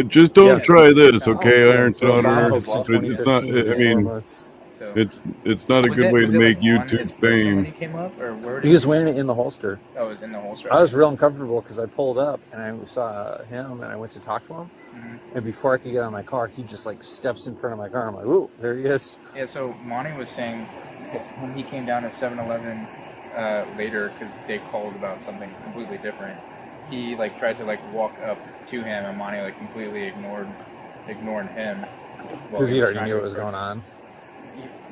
Just don't Yeah. try this, okay, Yeah, Iron so Daughter. Bob Hope's in It's not. 2015, I mean, 4 months. So, it's not a good way to make YouTube when fame. he came up, or where did He was wearing it in the holster. Oh, it was in the holster. I was real uncomfortable because I pulled up and I saw him and I went to talk to him. And before I could get out of my car, he just like steps in front of my car. I'm like, ooh, there he is. Yeah, so Monty was saying that when he came down to 7-Eleven later, because they called about something completely different, he like tried to like walk up to him, and Monty like completely ignored him. Because he already knew what was going on.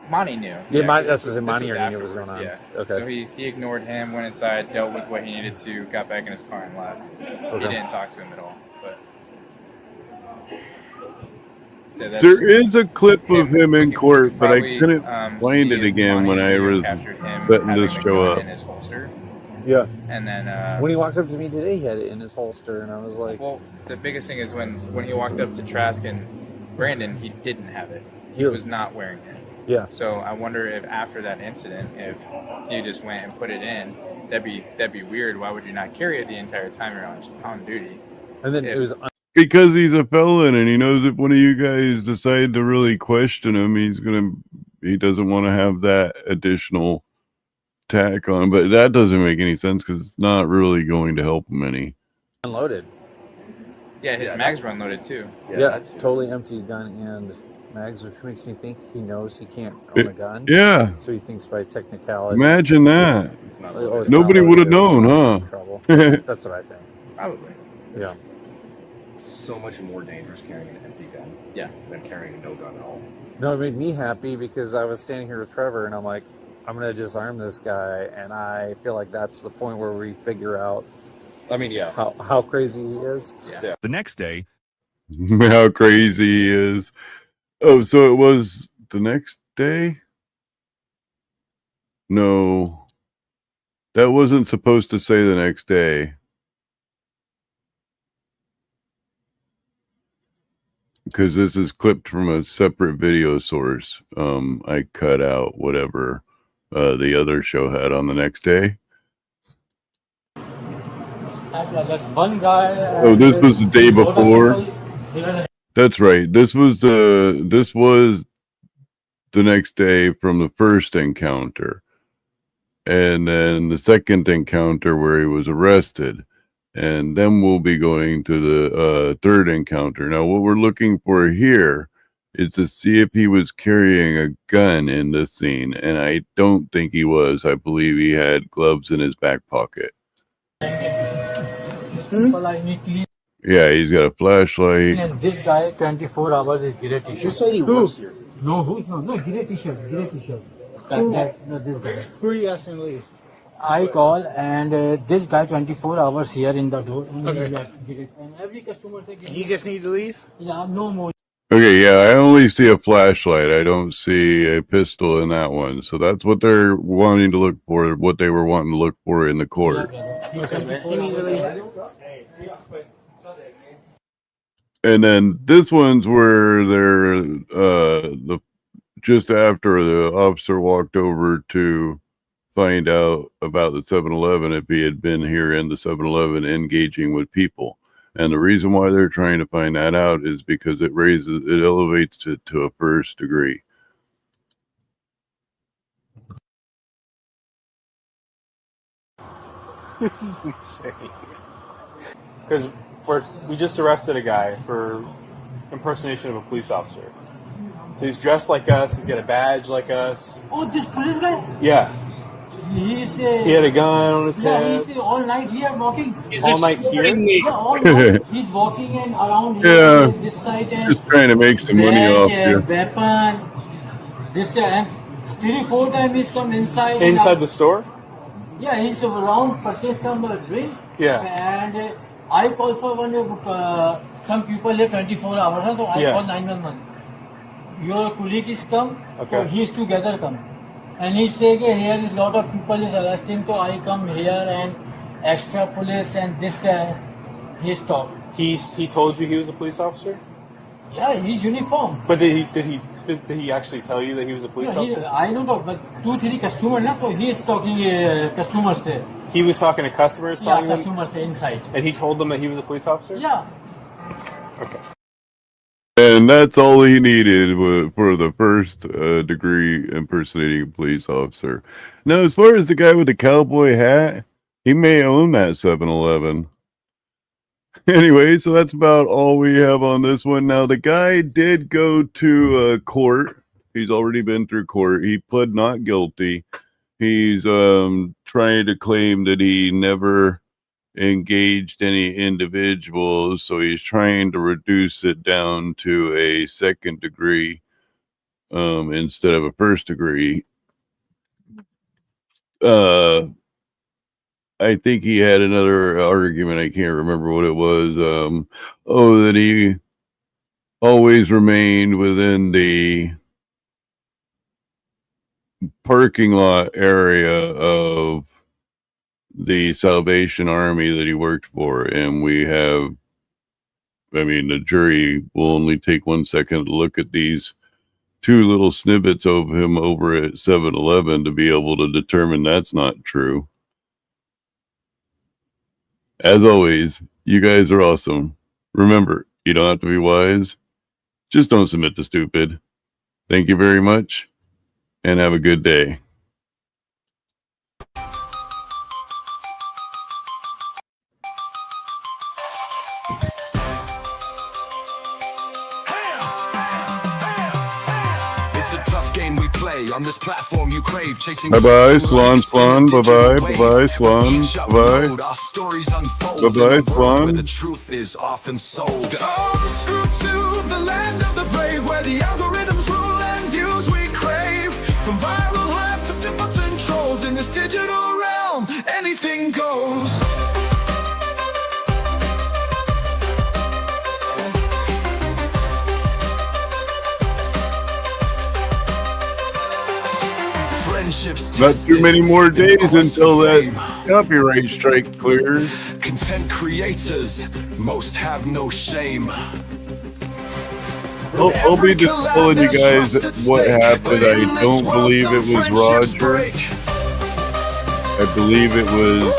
Monty knew. Yeah, that's what this Monty was already knew what was going on. Yeah. Okay. So he ignored him, went inside, dealt with what he needed to, got back in his car and left. Okay. He didn't talk to him at all. But so that's, There is a clip of him in court, but I probably, couldn't see find it if again when I Monty was captured him setting having this the show gun up. in his holster. Yeah. And then When he walked up to me today, he had it in his holster, and I was like, well, the biggest thing is when he walked up to Trask and Brandon, he didn't have it. He was not wearing it. Yeah. So I wonder if after that incident, if you just went and put it in, that'd be weird. Why would you not carry it the entire time you're on duty? And then it was because he's a felon, and he knows if one of you guys decide to really question him, he doesn't want to have that additional tack on. But that doesn't make any sense because it's not really going to help him any. unloaded. Yeah, his mags were unloaded too. Yeah, totally empty gun and mags, which makes me think he knows he can't own a gun. Yeah. So he thinks by technicality. Imagine that. It's not loaded. Nobody would have known, huh? Trouble. That's what I think. Probably. Yeah. So much more dangerous carrying an empty gun. Yeah. Than carrying no gun at all. No, it made me happy because I was standing here with Trevor and I'm like, I'm going to disarm this guy. And I feel like that's the point where we figure out, I mean, yeah, how crazy he is. Yeah. The next day, How crazy he is. Oh, so it was the next day? No. That wasn't supposed to say the next day. Because this is clipped from a separate video source. I cut out whatever the other show had on the next day. That one guy. Oh, this was the day before. That's right. This was the next day from the first encounter. And then the second encounter where he was arrested. And then we'll be going to the third encounter. Now, what we're looking for here is to see if he was carrying a gun in this scene. And I don't think he was. I believe he had gloves in his back pocket. Yeah, he's got a flashlight. And this guy, 24 hours is gray t-shirt. You said he works here. No, no, gray t-shirt. No, this guy. Who are you asking to leave? I call and this guy 24 hours here in the door. Okay. And every customer say, You just need to leave? yeah, no more. Okay, yeah, I only see a flashlight. I don't see a pistol in that one. So that's what they're wanting to look for, what they were wanting to look for in the court. And then this one's where they're just after the officer walked over to find out about the 7-Eleven, if he had been here in the 7-Eleven engaging with people. And the reason why they're trying to find that out is because it elevates it to a first degree. This is insane. Because we just arrested a guy for impersonation of a police officer. So he's dressed like us. He's got a badge like us. Oh, this police guy? Yeah. He had a gun on his head. He's all night here walking. All night here? Yeah, all night. He's walking and around here. Yeah, This side and just trying to make some money off you. weapon. This and 3-4 times he's come inside. Inside the store? Yeah, he's around, purchased some drink. Yeah. And I call for one. Some people live 24 hours, so I Yeah. call 911. Your colleague is come, Okay. so he's together come, and he say that here is lot of people is arresting, so I come here and extra police and this he stop. He told you he was a police officer? Yeah, he's uniform. But did he actually tell you that he was a police Yeah, officer? I don't know, but 2-3 customers, na, so he is talking customers there. He was talking to customers, Yeah, telling them, customers inside. and he told them that he was a police officer? Yeah. Okay. And that's all he needed for the first degree impersonating a police officer. Now, as far as the guy with the cowboy hat, he may own that 7-Eleven. Anyway, so that's about all we have on this one. Now, the guy did go to court. He's already been through court. He pled not guilty. He's trying to claim that he never engaged any individuals, so he's trying to reduce it down to a second degree instead of a first degree. I think he had another argument. I can't remember what it was. That he always remained within the parking lot area of the Salvation Army that he worked for. And the jury will only take 1 second to look at these 2 little snippets of him over at 7-Eleven to be able to determine that's not true. As always, you guys are awesome. Remember, you don't have to be wise. Just don't submit to stupid. Thank you very much, and have a good day. It's a tough game we play on this platform you crave, chasing Bye-bye, Slan, Slan. Bye-bye, bye-bye, Slan. Bye-bye. Our stories unfold Bye-bye, in a world Slan. where the truth is often sold. Oh, screw to the land of the brave, where the algorithms rule and views we crave. From viral highs to simpleton trolls, in this digital realm, anything goes. Not too many more days until that copyright strike clears. Content creators, most have no shame. I'll be just telling you guys what happened. I don't believe it was Roger. I believe it was...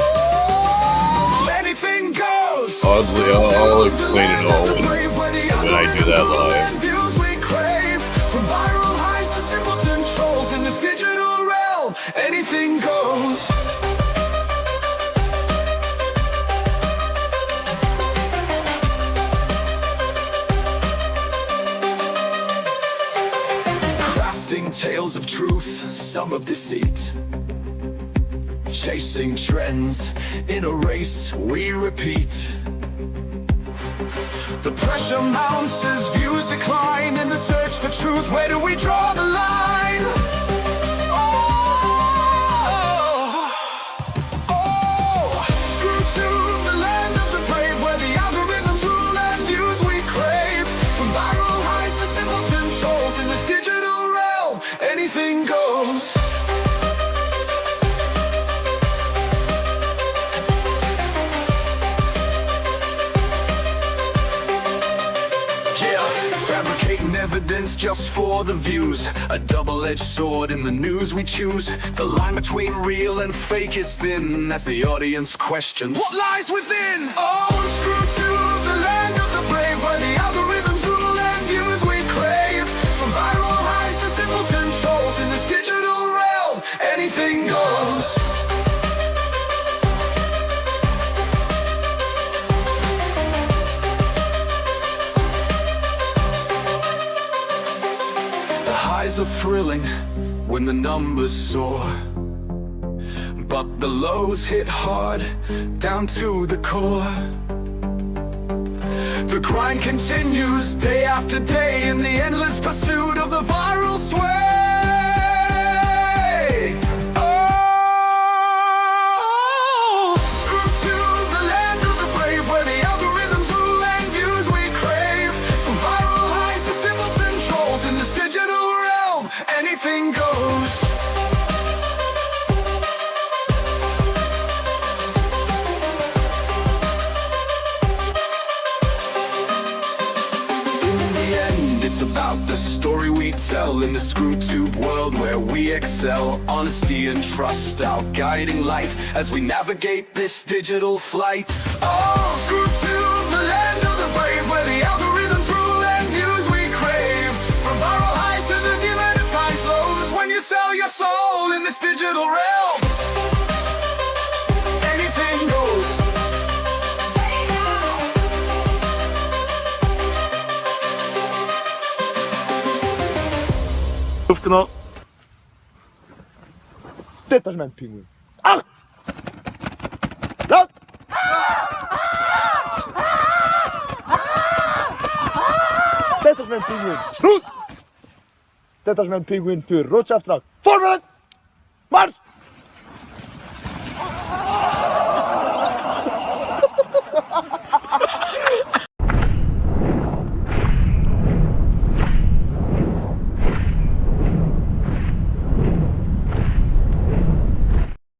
Anything goes. Oddly, I'll explain it all when I do that live. Views we crave. From viral highs to simpleton trolls, in this digital realm, anything goes. Crafting tales of truth, some of deceit. Chasing trends in a race we repeat. The pressure mounts as views decline in the search for truth. Where do we draw the line? Screw to the land of the brave, where the algorithms rule and views we crave. From viral highs to simpleton trolls, in this digital realm, anything goes. Fabricating evidence just for the views. A double-edged sword in the news we choose. The line between real and fake is thin as the audience questions What lies within? Oh, screw to the land of the brave, where the algorithms rule and views we crave. From viral highs to simpleton trolls, in this digital realm, anything goes. The highs are thrilling when the numbers soar, but the lows hit hard down to the core. The grind continues day after day in the endless pursuit of the viral sway. Oh, screw to the land of the brave, where the It's about the story we tell in the ScrewTube world where we excel. Honesty and trust, our guiding light as we navigate this digital flight. Oh, ScrewTube, the land of the brave, where the algorithms rule and views we crave. From viral highs to the demonetized lows, when you sell your soul in this digital realm, anything goes. Hoofdkanaal. Dit is mijn pinguïn. Ach! Laat! Dit is mijn pinguïn. Goed! Dit is mijn pinguïn voor rotsaftrag. Voorbereid!